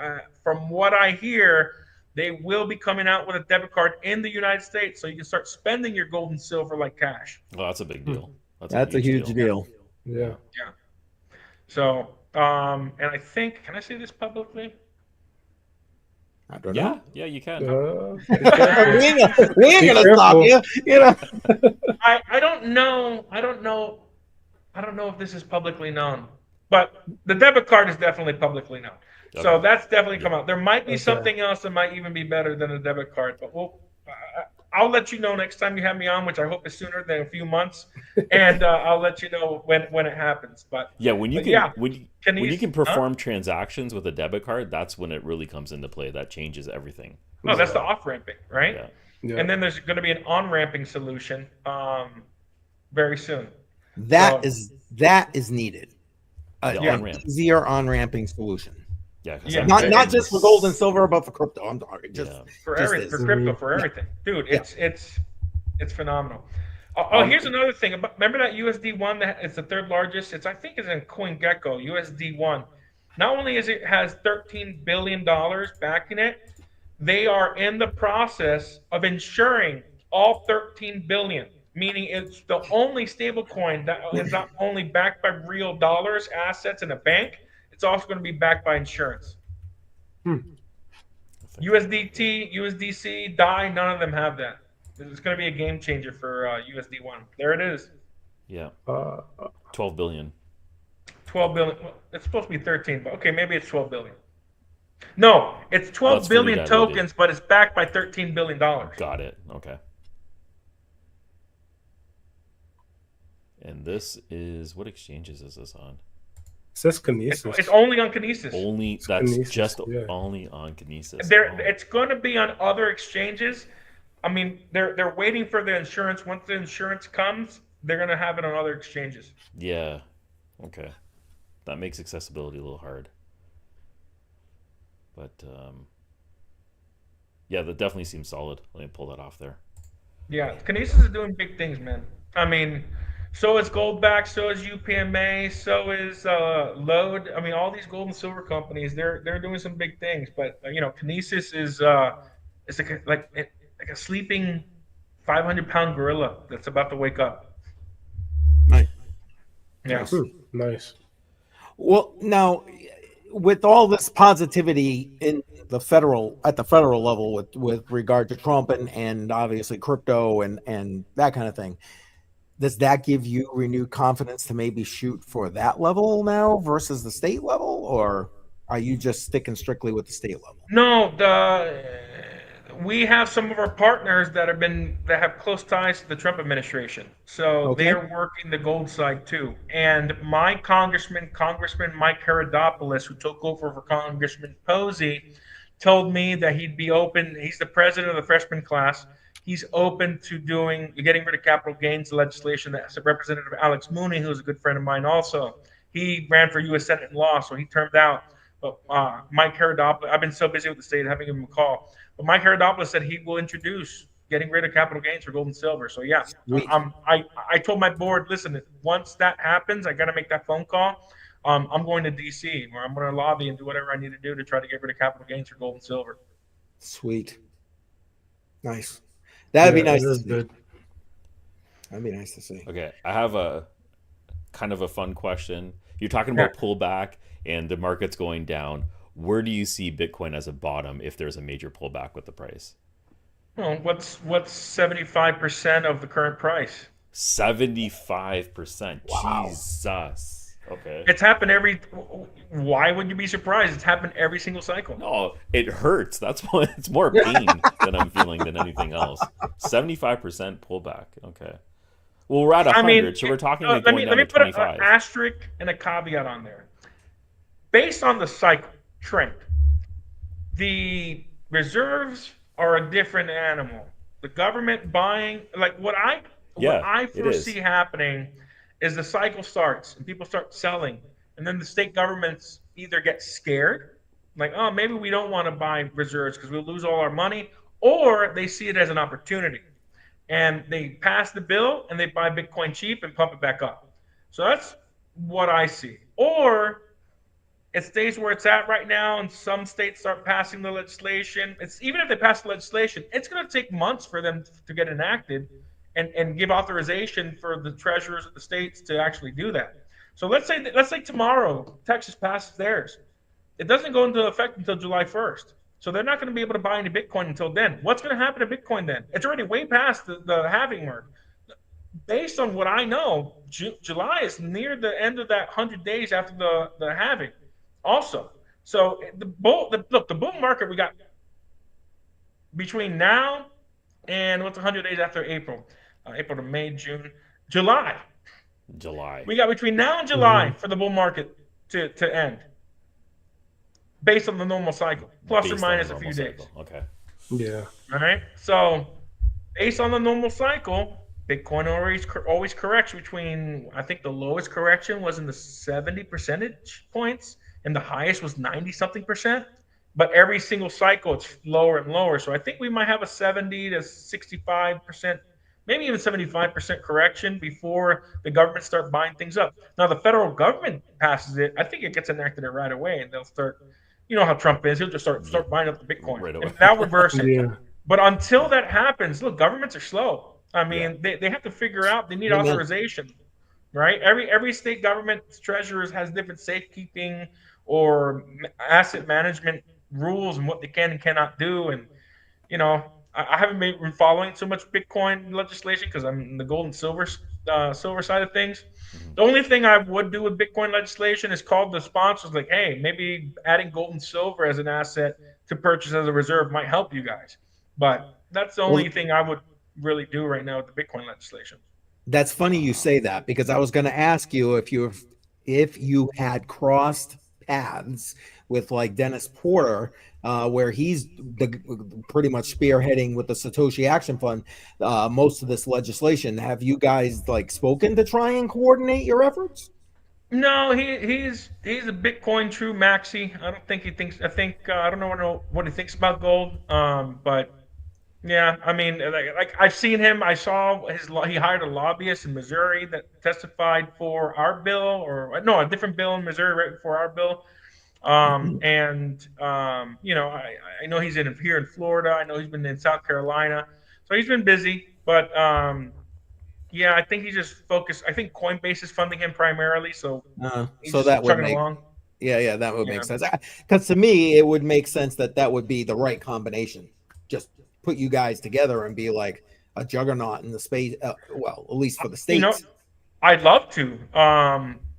from what I hear, they will be coming out with a debit card in the United States, so you can start spending your gold and silver like cash. Well, that's a big deal. That's a huge deal. Yeah. So, and I think, can I say this publicly? I don't know. Yeah, you can. we ain't gonna stop you. I don't know. I don't know if this is publicly known, but the debit card is definitely publicly known. So Okay. that's definitely come out. There might be Okay. something else that might even be better than a debit card, but I'll let you know next time you have me on, which I hope is sooner than a few months, and I'll let you know when it happens. But Yeah, when you but can yeah, when you can huh? perform transactions with a debit card, that's when it really comes into play. That changes everything. Oh, that's the Yeah. off ramping, right? Yeah. Yeah. And then there's going to be an on ramping solution very soon. That So is needed. The Yeah. An on-ramp. easier on-ramping solution. Yeah, because Yeah. Not just for gold and silver, but for crypto. I'm talking just Yeah. for just everything, for this. crypto, for Yeah. everything, dude. Yeah. It's phenomenal. Oh, Um, here's another thing. Remember that USD one that it's the third largest. I think it's in CoinGecko. USD one. Not only is it has $13 billion backing it, they are in the process of insuring all 13 billion, meaning it's the only stable coin that is not only backed by real dollars, assets in a bank, it's also going to be backed by insurance. USDT, USDC, DAI, none of them have that. It's going to be a game changer for USD1. There it is. Yeah. Uh, 12 billion. 12 billion. Well, it's supposed to be 13, but okay, maybe it's 12 billion. No, it's 12 That's fully billion diluted. tokens, but it's backed by $13 billion. Got it. Okay. And this is what exchanges is this on? it says Kinesis. It's only on Kinesis. Only that's Kinesis, just yeah. only on Kinesis. It's going to be on other exchanges. I mean, they're waiting for the insurance. Once the insurance comes, they're going to have it on other exchanges. Yeah. Okay. That makes accessibility a little hard. But yeah, that definitely seems solid. Let me pull that off there. Yeah, Kinesis is doing big things, man. I mean, so is Goldback, so is UPMA, so is Load. I mean, all these gold and silver companies, they're doing some big things. But Kinesis is it's like a sleeping 500-pound gorilla that's about to wake up. Nice. Yeah. Nice. Well, now with all this positivity at the federal level with regard to Trump and obviously crypto and that kind of thing, does that give you renewed confidence to maybe shoot for that level now versus the state level, or are you just sticking strictly with the state level? No, we have some of our partners that have close ties to the Trump administration, so Okay. they're working the gold side too. And my Congressman Mike Herodopoulos, who took over for Congressman Posey, told me that he'd be open. He's the president of the freshman class. He's open to getting rid of capital gains legislation. That's Representative Alex Mooney, who's a good friend of mine also. He ran for U.S. Senate in law, so he turned out. But Mike Herodopoulos, I've been so busy with the state, I haven't given him a call. But Mike Herodopoulos said he will introduce getting rid of capital gains for gold and silver. So yeah, I told my board, listen, once that happens, I got to make that phone call. I'm going to D.C. where I'm going to lobby and do whatever I need to do to try to get rid of capital gains for gold and silver. Sweet. Nice. That'd be nice That to is see. good. That'd be nice to see. Okay, I have a kind of a fun question. You're talking about pullback and the market's going down. Where do you see Bitcoin as a bottom if there's a major pullback with the price? Well, what's 75% of the current price? 75%. Wow. Jesus. Okay. It's happened why would you be surprised? It's happened every single cycle. No, it hurts. That's why it's more pain that I'm feeling than anything else. 75% pullback. Okay. Well, we're at 100, so we're talking like going down to 25. Let me put an asterisk and a caveat on there. Based on the cycle trend, the reserves are a different animal. The government buying, like what I foresee happening is the cycle starts and people start selling, and then the state governments either get scared, like, oh, maybe we don't want to buy reserves because we'll lose all our money, or they see it as an opportunity. And they pass the bill and they buy Bitcoin cheap and pump it back up. So that's what I see. Or it stays where it's at right now, and some states start passing the legislation. Even if they pass the legislation, it's going to take months for them to get enacted and give authorization for the treasurers of the states to actually do that. So let's say tomorrow Texas passes theirs. It doesn't go into effect until July 1st. So they're not going to be able to buy any Bitcoin until then. What's going to happen to Bitcoin then? It's already way past the halving mark. Based on what I know, July is near the end of that 100 days after the halving also. So the bull market we got between now and what's 100 days after April? April to May, June, July. July. We got between now and July for the bull market to end, based on the normal cycle, plus or Based on the minus a normal few days. cycle. Okay. Yeah. All right. So based on the normal cycle, Bitcoin always corrects between, I think the lowest correction was in the 70 percentage points and the highest was 90 something percent. But every single cycle it's lower and lower. So I think we might have a 70 to 65%, maybe even 75% correction before the government start buying things up. Now the federal government passes it, I think it gets enacted right away and they'll start, you know how Trump is, he'll just start buying up the Bitcoin. Right away. And that'll reverse it. Yeah. But until that happens, look, governments are slow. I mean, Yeah. they have to figure out, they need Amen. authorization, right? Every state government treasurers has different safekeeping or asset management rules and what they can and cannot do. And, you know, I haven't been following so much Bitcoin legislation because I'm in the gold and silver side of things. Mhm. The only thing I would do with Bitcoin legislation is call the sponsors like, hey, maybe adding gold and silver as an asset to purchase as a reserve might help you guys. But that's the only thing I would really do right now with the Bitcoin legislation. That's funny you say that, because I was going to ask you if you had crossed paths with like Dennis Porter, where he's pretty much spearheading with the Satoshi Action Fund most of this legislation. Have you guys like spoken to try and coordinate your efforts? No, he's a Bitcoin true maxi. I don't think he thinks. I don't know what he thinks about gold. But yeah, I mean, like I've seen him. I saw he hired a lobbyist in Missouri that testified for our bill, or no, a different bill in Missouri right before our bill. You know, I know he's here in Florida. I know he's been in South Carolina, so he's been busy. But yeah, I think he's just focused. I think Coinbase is funding him primarily, so he's So just that would chugging make along. yeah, that would Yeah. make sense. Because to me, it would make sense that would be the right combination. Just put you guys together and be like a juggernaut in the space. Well, at least for the You know, states. I'd love to.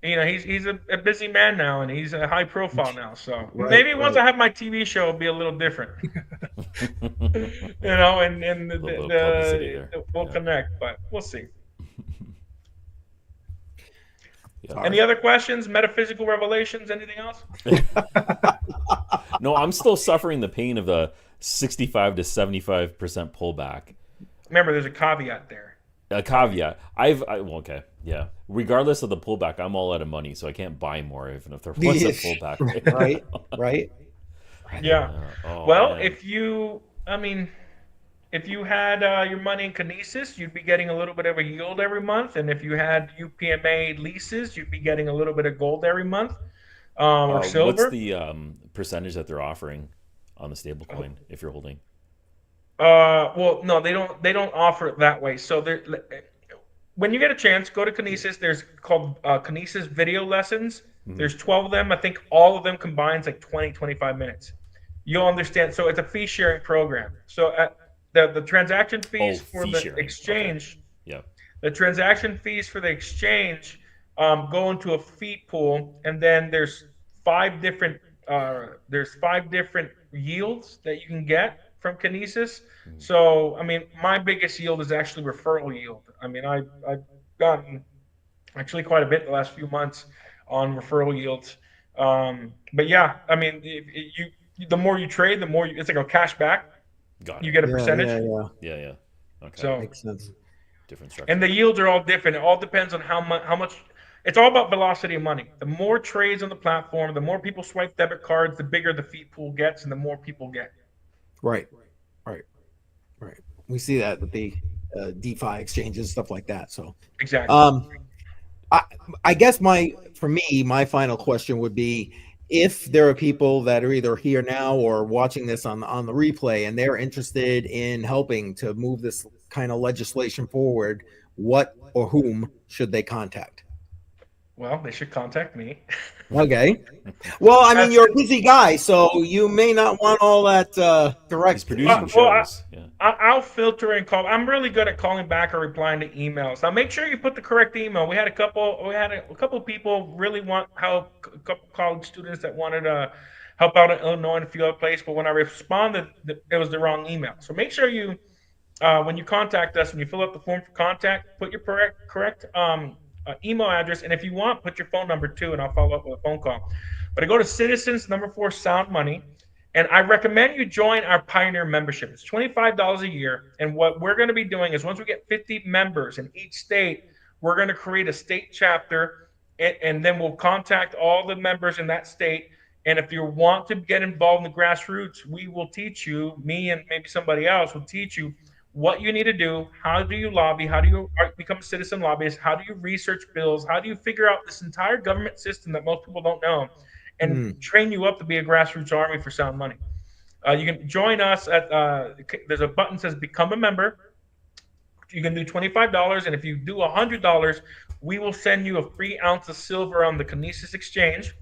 You know, he's a busy man now, and he's a high profile now. So maybe once I have my TV show, it'll be a little different. You know, and A little bit of publicity there. we'll Yeah. connect, but we'll see. Yeah. Any other questions? Metaphysical revelations? Anything else? No, I'm still suffering the pain of the 65 to 75% pullback. Remember, there's a caveat there. A caveat. Well, okay, yeah. Regardless of the pullback, I'm all out of money, so I can't buy more even if there was a pullback. Right. Yeah. Oh, Well, man. if you had your money in Kinesis, you'd be getting a little bit of a yield every month, and if you had UPMA leases, you'd be getting a little bit of gold every month, or silver. What's the percentage that they're offering on the stablecoin if you're holding? Well, no, they don't offer it that way. So when you get a chance, go to Kinesis. There's called Kinesis video lessons. Mhm. There's 12 of them. I think all of them combines like 20, 25 minutes. You'll understand. So it's a fee sharing program. So the transaction fees for fee the sharing. exchange, Yeah. the transaction fees for the exchange go into a fee pool, and then there's five different yields that you can get from Kinesis. So, I mean, my biggest yield is actually referral yield. I mean, I've gotten actually quite a bit the last few months on referral yields. But yeah, I mean, the more you trade, the more it's like a cash back. Got it. You get a percentage. Yeah. Okay. So Makes sense. Different structure. and the yields are all different. It all depends on how much. It's all about velocity of money. The more trades on the platform, the more people swipe debit cards, the bigger the fee pool gets, and the more people get. Right. We see that with the DeFi exchanges, stuff like that. So, Exactly. I guess my final question would be, if there are people that are either here now or watching this on the replay, and they're interested in helping to move this kind of legislation forward, what or whom should they contact? Well, they should contact me. Okay. Well, I mean, you're a busy guy, so you may not want all that direct. He's producing well, shows. Yeah. I'll filter and call. I'm really good at calling back or replying to emails. Now, make sure you put the correct email. We had a couple people really want help. A couple college students that wanted help out in Illinois and a few other places. But when I responded, it was the wrong email. So make sure you, when you contact us, when you fill out the form for contact, put your correct email address, and if you want, put your phone number too, and I'll follow up with a phone call. But I go to Citizens #4 Sound Money, and I recommend you join our Pioneer membership. It's $25 a year, and what we're going to be doing is once we get 50 members in each state, we're going to create a state chapter, and then we'll contact all the members in that state. And if you want to get involved in the grassroots, we will teach you, me and maybe somebody else will teach you what you need to do. How do you lobby? How do you become a citizen lobbyist? How do you research bills? How do you figure out this entire government system that most people don't know, and train you up to be a grassroots army for Sound Money? You can join us at there's a button that says become a member. You can do $25, and if you do $100, we will send you a free ounce of silver on the Kinesis exchange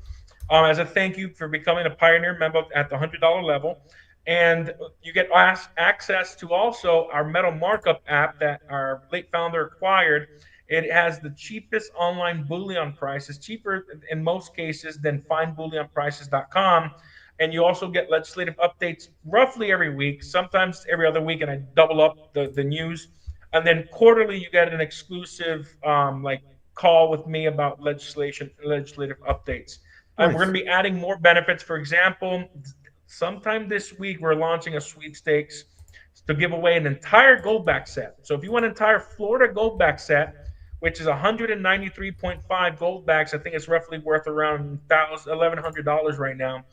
as a thank you for becoming a Pioneer member at the $100 level. And you get access to also our metal markup app that our late founder acquired. It has the cheapest online bullion prices, cheaper in most cases than findbullionprices.com. And you also get legislative updates roughly every week, sometimes every other week, and I double up the news. And then quarterly, you get an exclusive like call with me about legislative updates. And we're going to be adding more benefits. For example, sometime this week, we're launching a sweepstakes to give away an entire gold back set. So if you want an entire Florida gold back set, which is 193.5 gold backs, I think it's roughly worth around $1,100 right now.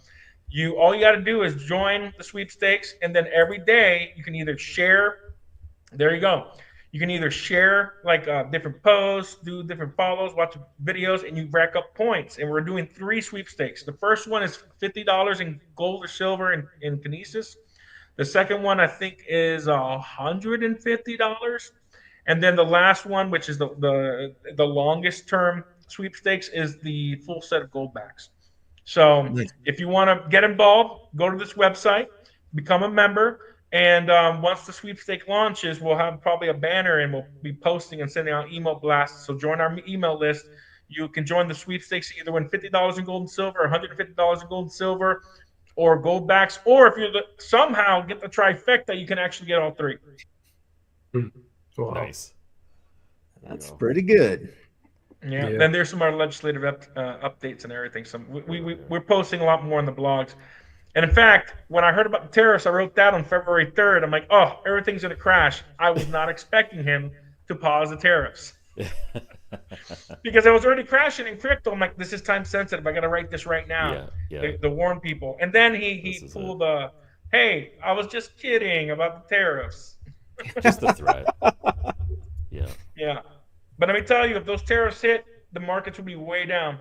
All you got to do is join the sweepstakes, and then every day you can either share. There you go. You can either share like different posts, do different follows, watch videos, and you rack up points. And we're doing 3 sweepstakes. The first one is $50 in gold or silver in Kinesis. The second one I think is $150, and then the last one, which is the longest term sweepstakes, is the full set of gold backs. So if you want to get involved, go to this website, become a member. And once the sweepstake launches, we'll have probably a banner, and we'll be posting and sending out email blasts. So join our email list. You can join the sweepstakes, either win $50 in gold and silver, $150 in gold and silver, or gold backs. Or if you somehow get the trifecta, you can actually get all 3. Wow. Nice. That's pretty good. Yeah. Then there's some other legislative updates and everything. We're posting a lot more on the blogs. And in fact, when I heard about the tariffs, I wrote that on February 3rd. I'm like, oh, everything's going to crash. I was not expecting him to pause the tariffs. Because I was already crashing in crypto. I'm like, this is time sensitive. I got to write this right now to warn people. And then he pulled hey, I was just kidding about the tariffs. Just a threat. Yeah. But let me tell you, if those tariffs hit, the markets will be way down.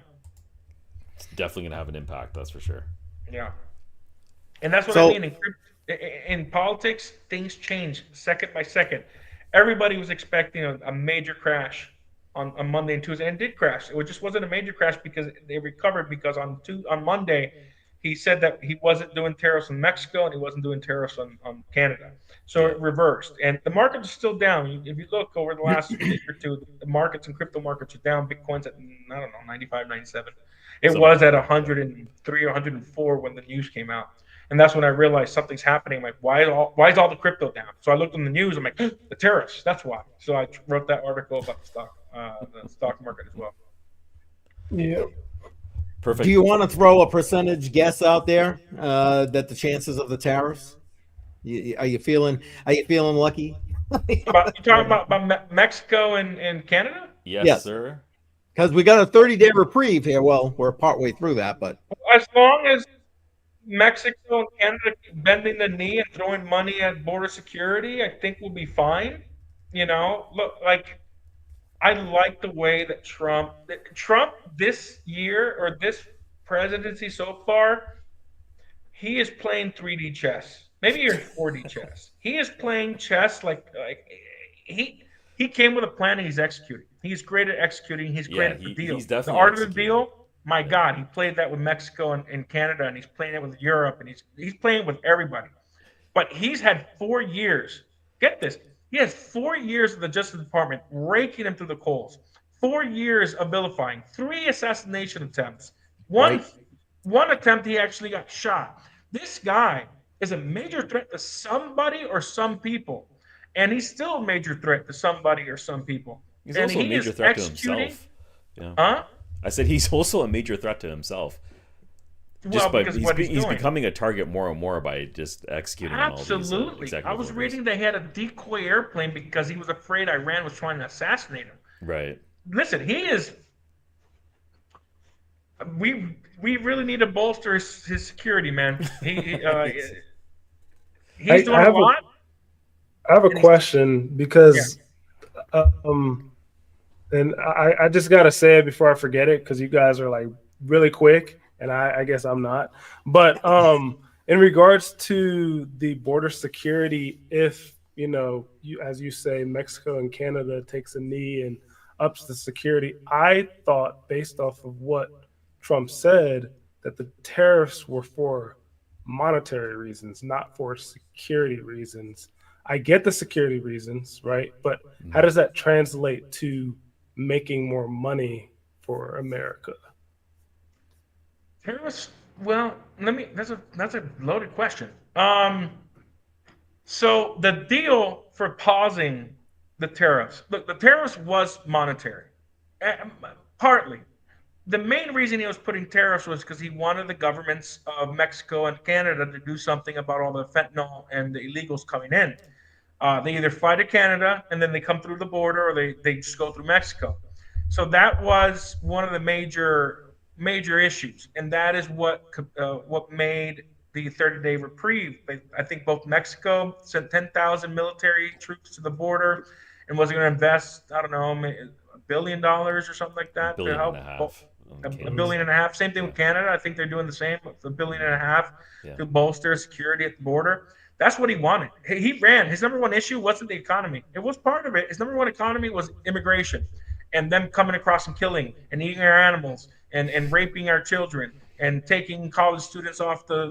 It's definitely going to have an impact, that's for sure. Yeah. And that's what I mean. In politics, things change second by second. Everybody was expecting a major crash on Monday and Tuesday, and did crash. It just wasn't a major crash because they recovered, because on Monday, he said that he wasn't doing tariffs on Mexico and he wasn't doing tariffs on Canada. So it reversed. And the market is still down. If you look over the last week or two, the markets and crypto markets are down. Bitcoin's at, 95, 97. It was at 103 or 104 when the news came out. And that's when I realized something's happening. I'm like, why is all the crypto down? So I looked on the news. I'm like, the tariffs. That's why. So I wrote that article about the stock market as well. Yeah. Perfect. Do you want to throw a percentage guess out there that the chances of the tariffs? Are you feeling lucky? You talking about Mexico and Canada? Yes, sir. Because we got a 30-day reprieve here. Well, we're partway through that, but as long as Mexico and Canada keep bending the knee and throwing money at border security, I think we'll be fine. Look, like, I like the way that Trump this year, or this presidency so far, he is playing 3D chess. Maybe you're 4D chess. He is playing chess like he came with a plan and he's executing. He's great at executing. He's great at the deal. He's definitely the art of the deal. My God, he played that with Mexico and Canada, and he's playing it with Europe, and he's playing with everybody. But he's had 4 years. Get this. He has 4 years of the Justice Department raking him through the coals. 4 years of vilifying. 3 assassination attempts. One One attempt, he actually got shot. This guy is a major threat to somebody or some people, and he's still a major threat to somebody or some people. He's And also a he major is threat to executing, himself. Yeah. huh? I said he's also a major threat to himself. Well, because what he's He's doing. becoming a target more and more by just executing on all these Absolutely. I executive was orders. reading they had a decoy airplane because he was afraid Iran was trying to assassinate him. Right. Listen, he is. We really need to bolster his security, man. He's I doing a have lot. I have a And question yeah, because, um, and I just gotta say it before I forget it because you guys are like really quick, and I guess I'm not. But in regards to the border security, if you, as you say, Mexico and Canada takes a knee and ups the security, I thought based off of what Trump said that the tariffs were for monetary reasons, not for security reasons. I get the security reasons, right? But how does that translate to making more money for America? terrorists. Well, let me. That's a loaded question. So the deal for pausing the tariffs. Look, the tariffs was monetary, partly. The main reason he was putting tariffs was because he wanted the governments of Mexico and Canada to do something about all the fentanyl and the illegals coming in. They either fly to Canada and then they come through the border, or they just go through Mexico. So that was one of the major issues, and that is what made the 30-day reprieve. I think both Mexico sent 10,000 military troops to the border, and was going to invest, I don't know, $1 billion or something like that to Billion and a help. half on A Canada's billion side. and a half. Same thing Yeah. with Canada. I think they're doing the same with a billion and a half Yeah. to bolster security at the border. That's what he wanted. He ran. His number one issue wasn't the economy. It was part of it. His number one economy was immigration, and them coming across and killing and eating our animals and raping our children and taking college students off the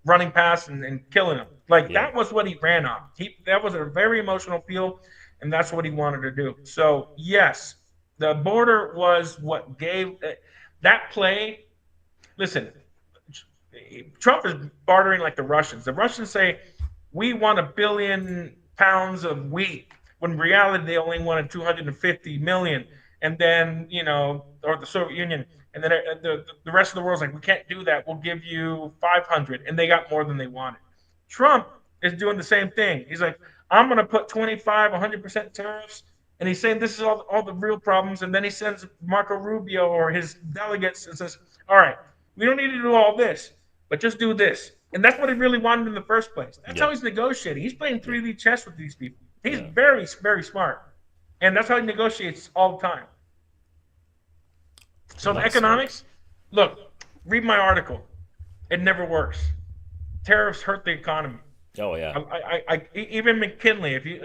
running pass and killing them. Like Yeah. that was what he ran on. That was a very emotional appeal, and that's what he wanted to do. So yes, the border was what gave that play. Listen, Trump is bartering like the Russians. The Russians say we want 1 billion pounds of wheat, when in reality they only wanted 250 million. And then or the Soviet Union, and then the rest of the world's like, we can't do that. We'll give you 500, and they got more than they wanted. Trump is doing the same thing. He's like, I'm going to put 25, 100% tariffs, and he's saying this is all the real problems. And then he sends Marco Rubio or his delegates and says, all right, we don't need to do all this, but just do this. And that's what he really wanted in the first place. That's Yeah. how he's negotiating. He's playing Yeah. 3D chess with these people. He's Yeah. very, very smart. And that's how he negotiates all the time. So the That's smart. economics, look, read my article. It never works. Tariffs hurt the economy. Oh yeah. Even McKinley. If you,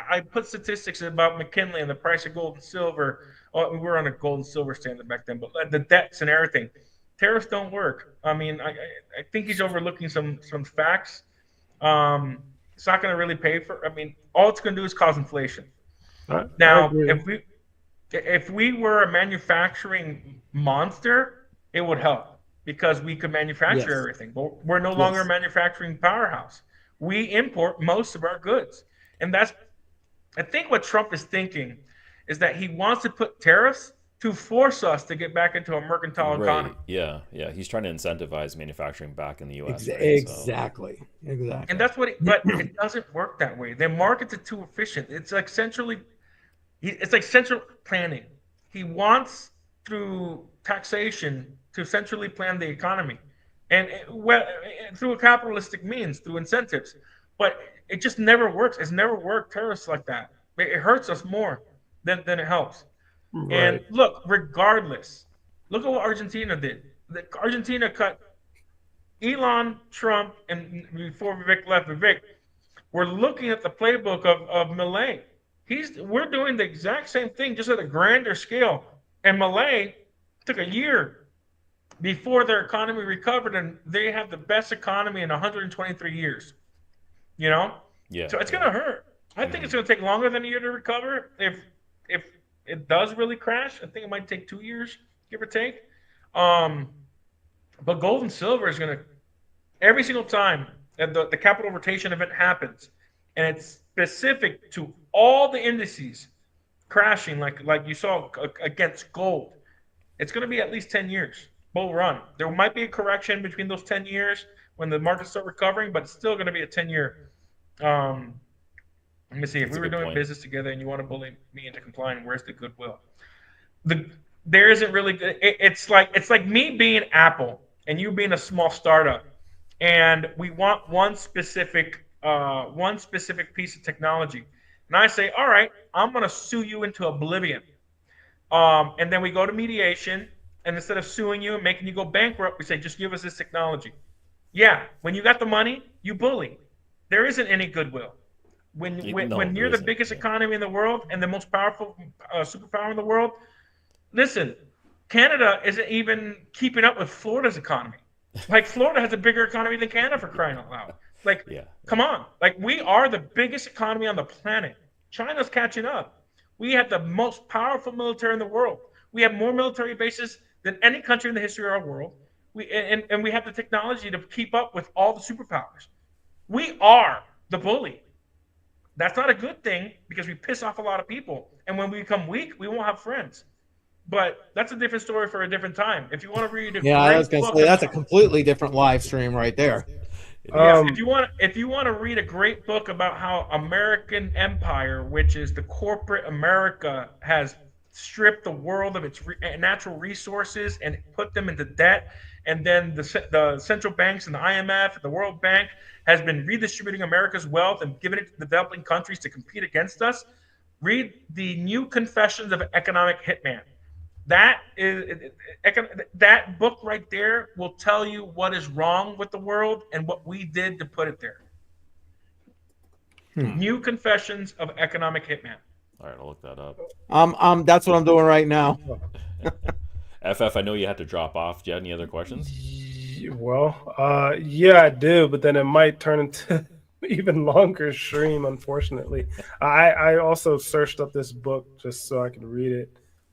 I put statistics about McKinley and the price of gold and silver. Oh, we were on a gold and silver standard back then, but the debts and everything. Tariffs don't work. I mean, I think he's overlooking some facts. It's not going to really pay for. I mean, all it's going to do is cause inflation. I Now, agree. if we were a manufacturing monster, it would help because we could manufacture Yes. everything. But we're no longer a Yes. manufacturing powerhouse. We import most of our goods. And that's, I think what Trump is thinking is that he wants to put tariffs to force us to get back into a mercantile economy. Right. Yeah. Yeah. He's trying to incentivize manufacturing back in the U.S. Right. So Exactly. And Exactly. that's but it doesn't work that way. Their markets are too efficient. It's like central planning. He wants through taxation to centrally plan the economy, and through a capitalistic means, through incentives. But it just never works. It's never worked tariffs like that. It hurts us more than it helps. And Right. look, regardless, look at what Argentina did. Argentina cut Elon, Trump, and before Vivek left, we're looking at the playbook of Milei. We're doing the exact same thing, just at a grander scale. And Milei took a year before their economy recovered, and they have the best economy in 123 years. You know, yeah. so it's Yeah. going to hurt. I think it's going to take longer than a year to recover. If it does really crash, I think it might take 2 years, give or take. But gold and silver is going to, every single time that the capital rotation event happens, and it's specific to all the indices crashing, like you saw against gold, it's going to be at least 10 years bull run. There might be a correction between those 10 years when the markets start recovering, but it's still going to be a 10-year. Let me see. If we were doing business together and you want to bully me into complying, where's the goodwill? There isn't really. It's like me being Apple and you being a small startup, and we want one specific piece of technology, and I say, all right, I'm going to sue you into oblivion. And then we go to mediation, and instead of suing you and making you go bankrupt, we say, just give us this technology. Yeah, when you got the money, you bully. There isn't any goodwill. When you're the biggest economy in the world and the most powerful superpower in the world, listen, Canada isn't even keeping up with Florida's economy. Like, Florida has a bigger economy than Canada, for crying out loud. Like, come on. Like, we are the biggest economy on the planet. China's catching up. We have the most powerful military in the world. We have more military bases than any country in the history of our world. And we have the technology to keep up with all the superpowers. We are the bully. That's not a good thing because we piss off a lot of people. And when we become weak, we won't have friends. But that's a different story for a different time. If you want to read I was going to say that's a completely different live stream right there. Yeah, if you want to read a great book about how American empire, which is the corporate America, has stripped the world of its natural resources and put them into debt, and then the central banks and the IMF, the World Bank has been redistributing America's wealth and giving it to developing countries to compete against us. Read the New Confessions of an Economic Hitman. That book right there will tell you what is wrong with the world and what we did to put it there. New Confessions of Economic Hitman. All right, I'll look that up. That's what I'm doing right now. FF, I know you had to drop off. Do you have any other questions? Well, yeah, I do, but then it might turn into even longer stream, unfortunately. I also searched up this book just so I could read it.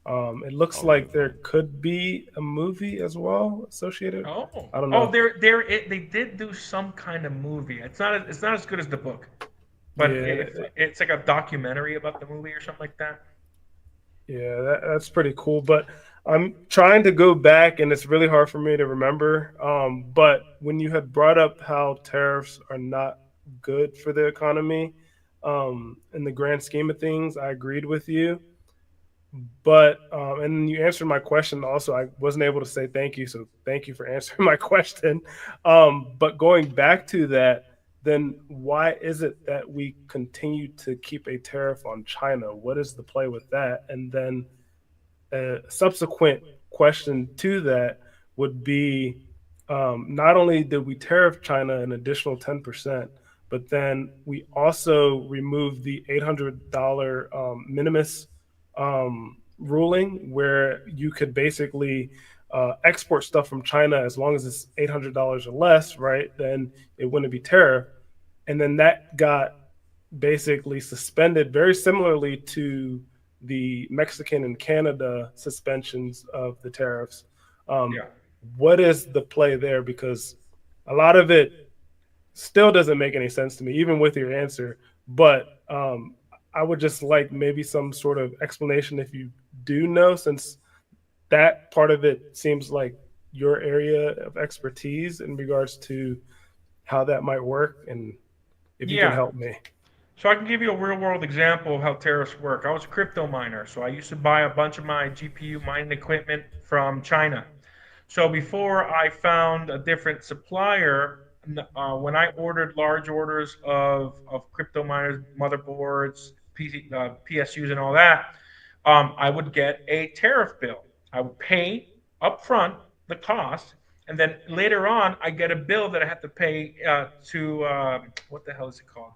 It looks like there could be a movie as well associated. I don't know. They did do some kind of movie. It's not as good as the book, but it's like a documentary about the movie or something like that. Yeah, that's pretty cool. But I'm trying to go back, and it's really hard for me to remember. But when you had brought up how tariffs are not good for the economy, in the grand scheme of things, I agreed with you. But and you answered my question also. I wasn't able to say thank you, so thank you for answering my question. But going back to that, then why is it that we continue to keep a tariff on China? What is the play with that? And then a subsequent question to that would be, not only did we tariff China an additional 10%, but then we also removed the $800 minimus ruling, where you could basically export stuff from China as long as it's $800 or less, right? Then it wouldn't be tariff. And then that got basically suspended very similarly to the Mexican and Canada suspensions of the tariffs. What is the play there? Because a lot of it still doesn't make any sense to me, even with your answer. But I would just like maybe some sort of explanation if you do know, since that part of it seems like your area of expertise in regards to how that might work, and if you can help me. So I can give you a real world example of how tariffs work. I was a crypto miner, so I used to buy a bunch of my GPU mining equipment from China. So before I found a different supplier, when I ordered large orders of crypto miners, motherboards, PSUs and all that, I would get a tariff bill. I would pay upfront the cost, and then later on I get a bill that I have to pay to what the hell is it called?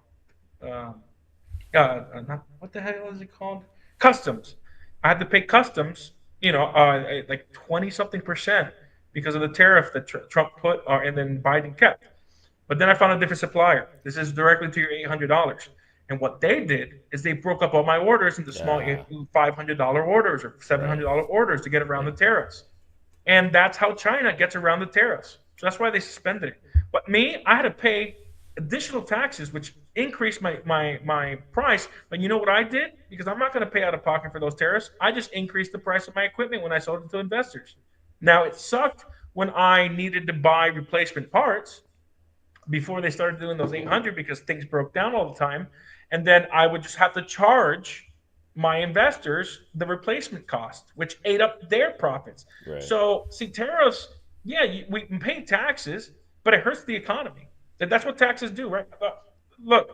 What the hell is it called? Customs. I had to pay customs, like 20-something% because of the tariff that Trump put and then Biden kept. But then I found a different supplier. This is directly to your $800. And what they did is they broke up all my orders into small $500 orders or $700 orders to get around the tariffs. And that's how China gets around the tariffs. So that's why they suspended it. But me, I had to pay additional taxes, which increased my price. But you know what I did? Because I'm not going to pay out of pocket for those tariffs. I just increased the price of my equipment when I sold it to investors. Now, it sucked when I needed to buy replacement parts before they started doing those 800 because things broke down all the time. And then I would just have to charge my investors the replacement cost, which ate up their profits. Right. So, see, tariffs, yeah, we can pay taxes, but it hurts the economy. That's what taxes do, right? Look,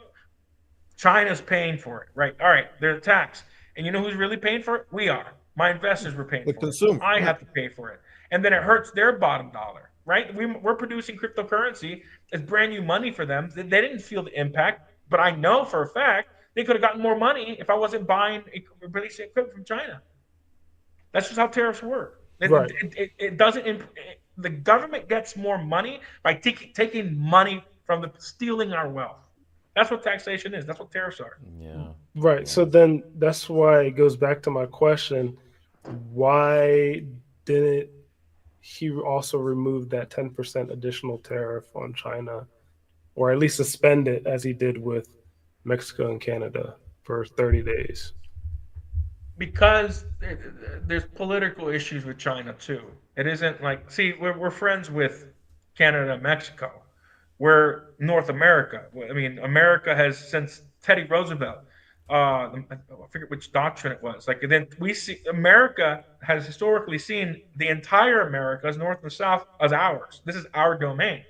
China's paying for it, right? All right, they're a tax. And you know who's really paying for it? We are. My investors were paying The for consumer. it. I have to pay for it. And then it hurts their bottom dollar, right? We're producing cryptocurrency. It's brand new money for them. They didn't feel the impact, but I know for a fact they could have gotten more money if I wasn't buying releasing equipment from China. That's just how tariffs work. Right. It doesn't. The government gets more money by taking money from stealing our wealth. That's what taxation is. That's what tariffs are. Yeah. Right. So then that's why it goes back to my question. Why didn't he also remove that 10% additional tariff on China, or at least suspend it as he did with Mexico and Canada for 30 days? Because there's political issues with China too. It isn't like, see, we're friends with Canada and Mexico. We're North America. I mean, America has, since Teddy Roosevelt, I forget which doctrine it was. Like, then we see America has historically seen the entire America as North and South as ours. This is our domain.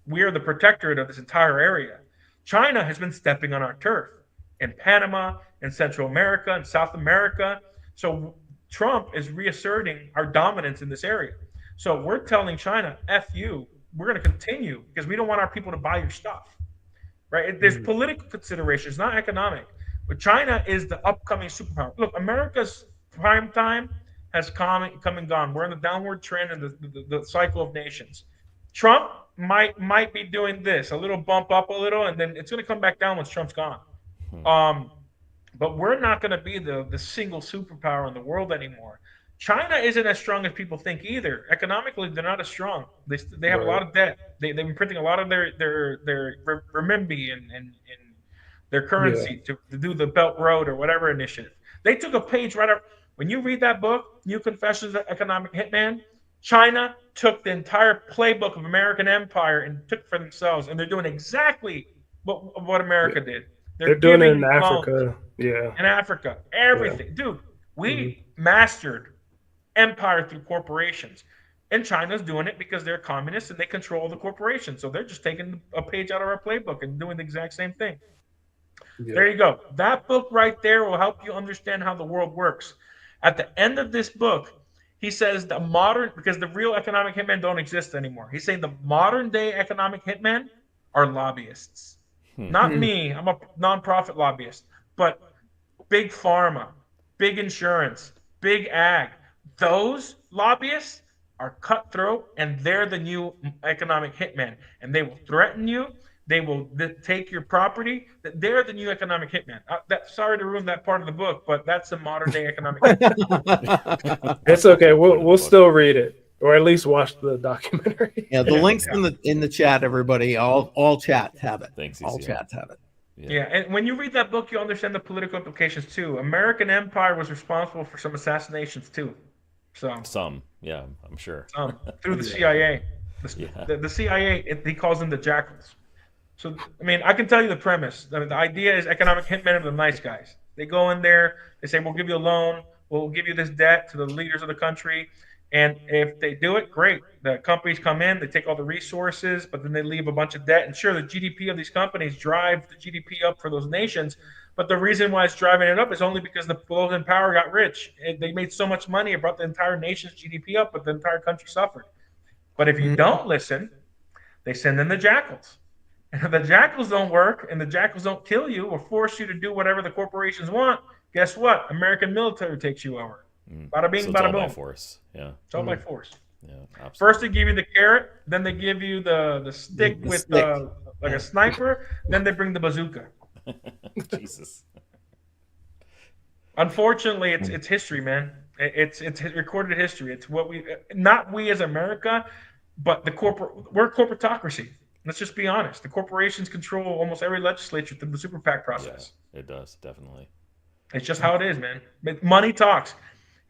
We are the protectorate of this entire area. China has been stepping on our turf in Panama, in Central America, and South America. So Trump is reasserting our dominance in this area. So we're telling China, F you, we're going to continue because we don't want our people to buy your stuff, right? There's political considerations, not economic. But China is the upcoming superpower. Look, America's prime time has come and gone. We're in the downward trend in the cycle of nations. Trump might be doing this, a little bump up a little, and then it's going to come back down once Trump's gone. But we're not going to be the single superpower in the world anymore. China isn't as strong as people think either. Economically, they're not as strong. They have a lot of debt. They've been printing a lot of their renminbi and their currency to do the Belt Road or whatever initiative. They took a page right up. When you read that book, New Confessions of Economic Hitman, China took the entire playbook of American empire and took it for themselves, and they're doing exactly what America did. They're doing it in Africa. Yeah. In Africa. Everything. Yeah. Dude, we mastered empire through corporations. And China's doing it because they're communists and they control the corporation. So they're just taking a page out of our playbook and doing the exact same thing. Yeah. There you go. That book right there will help you understand how the world works. At the end of this book, he says because the real economic hitmen don't exist anymore. He's saying the modern day economic hitmen are lobbyists. Not me. I'm a nonprofit lobbyist. But big pharma, big insurance, big ag. Those lobbyists are cutthroat, and they're the new economic hitmen. And they will threaten you. They will take your property. They're the new economic hitman. Sorry to ruin that part of the book, but that's the modern day economic hitman. It's okay. We'll still read it, or at least watch the documentary. Yeah, the links in the chat, everybody. All chats have it. Thanks. All chats have it. Yeah, and when you read that book, you understand the political implications too. American empire was responsible for some assassinations too. Some, yeah, I'm sure. Through the CIA. The CIA, he calls them the jackals. So, I mean, I can tell you the premise. The idea is economic hitmen are the nice guys. They go in there, they say, we'll give you a loan, we'll give you this debt to the leaders of the country. And if they do it, great. The companies come in, they take all the resources, but then they leave a bunch of debt. And sure, the GDP of these companies drive the GDP up for those nations. But the reason why it's driving it up is only because those in power got rich. They made so much money, it brought the entire nation's GDP up, but the entire country suffered. But if you don't listen, they send in the jackals. And if the jackals don't work and the jackals don't kill you or force you to do whatever the corporations want, guess what? American military takes you over. Bada bing, so bada boom. By force. Yeah. It's all by force. Yeah, absolutely. First they give you the carrot, then they give you the stick with like a sniper, then they bring the bazooka. Jesus. Unfortunately, it's history, man. It's recorded history. It's what not we as America, but we're a corporatocracy. Let's just be honest. The corporations control almost every legislature through the super PAC process. Yeah, it does, definitely. It's just how it is, man. Money talks.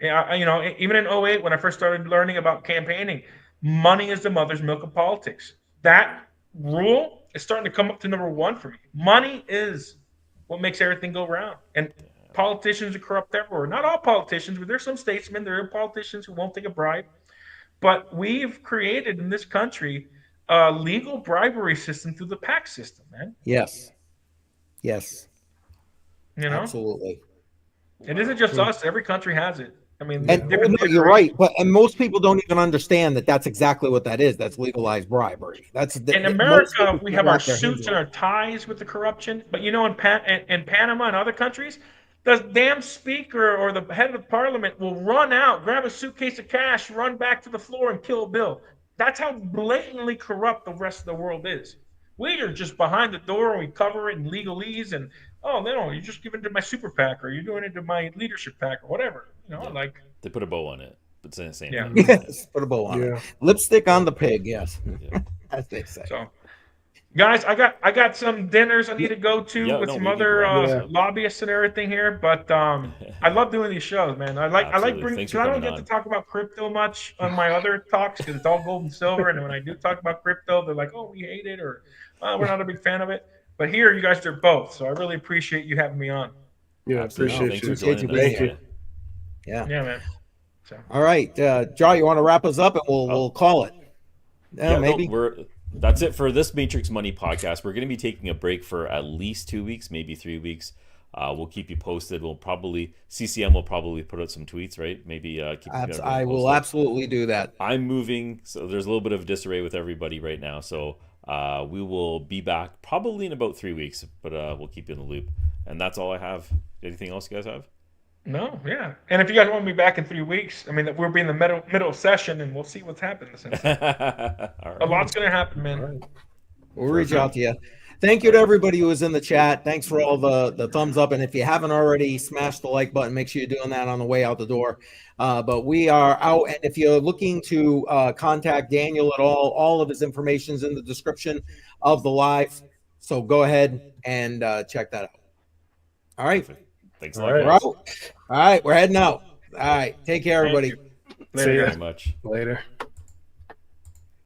Even in 08, when I first started learning about campaigning, money is the mother's milk of politics. That rule is starting to come up to number one for me. Money is what makes everything go round. And politicians are corrupt everywhere. Not all politicians, but there's some statesmen, there are politicians who won't take a bribe. But we've created in this country a legal bribery system through the PAC system, man. Yes. Absolutely. It isn't just us. Every country has it. I mean, And you're right, and most people don't even understand that that's exactly what that is. That's legalized bribery. In America, we have our suits and our ties with the corruption. But in Panama and other countries, the damn speaker or the head of parliament will run out, grab a suitcase of cash, run back to the floor, and kill a bill. That's how blatantly corrupt the rest of the world is. We are just behind the door and we cover it in legalese and no, you're just giving it to my super PAC or you're doing it to my leadership PAC or whatever. They put a bow on it. It's the same thing. Yes, put a bow on it. Lipstick on the pig, yes. As they say. So, guys, I got some dinners I need to go to with some other lobbyists and everything here, but I love doing these shows, man. I like bringing, because I don't get to talk about crypto much on my other talks because it's all gold and silver, and when I do talk about crypto, they're like, oh, we hate it, or we're not a big fan of it. But here, you guys are both, so I really appreciate you having me on. Yeah, appreciate you. Thank you. Yeah, man. So. All right, Joe, you want to wrap us up, and we'll call it. Maybe. That's it for this Matrix Money podcast. We're going to be taking a break for at least 2 weeks, maybe 3 weeks. We'll keep you posted. CCM will probably put out some tweets, right? Maybe keep I will absolutely do that. I'm moving, so there's a little bit of disarray with everybody right now. So we will be back probably in about 3 weeks, but we'll keep you in the loop. And that's all I have. Anything else you guys have? No, yeah. And if you guys want me back in 3 weeks, I mean, we'll be in the middle of session and we'll see what's happening. A lot's going to happen, man. Right. We'll reach out to you. Thank you to everybody who was in the chat. Thanks for all the thumbs up. And if you haven't already smashed the like button, make sure you're doing that on the way out the door. But we are out. And if you're looking to contact Daniel at all of his information is in the description of the live. So go ahead and check that out. All right. Thanks a lot. We're out. All right. We're heading out. All right. Take care, everybody. Thank you very much. Later.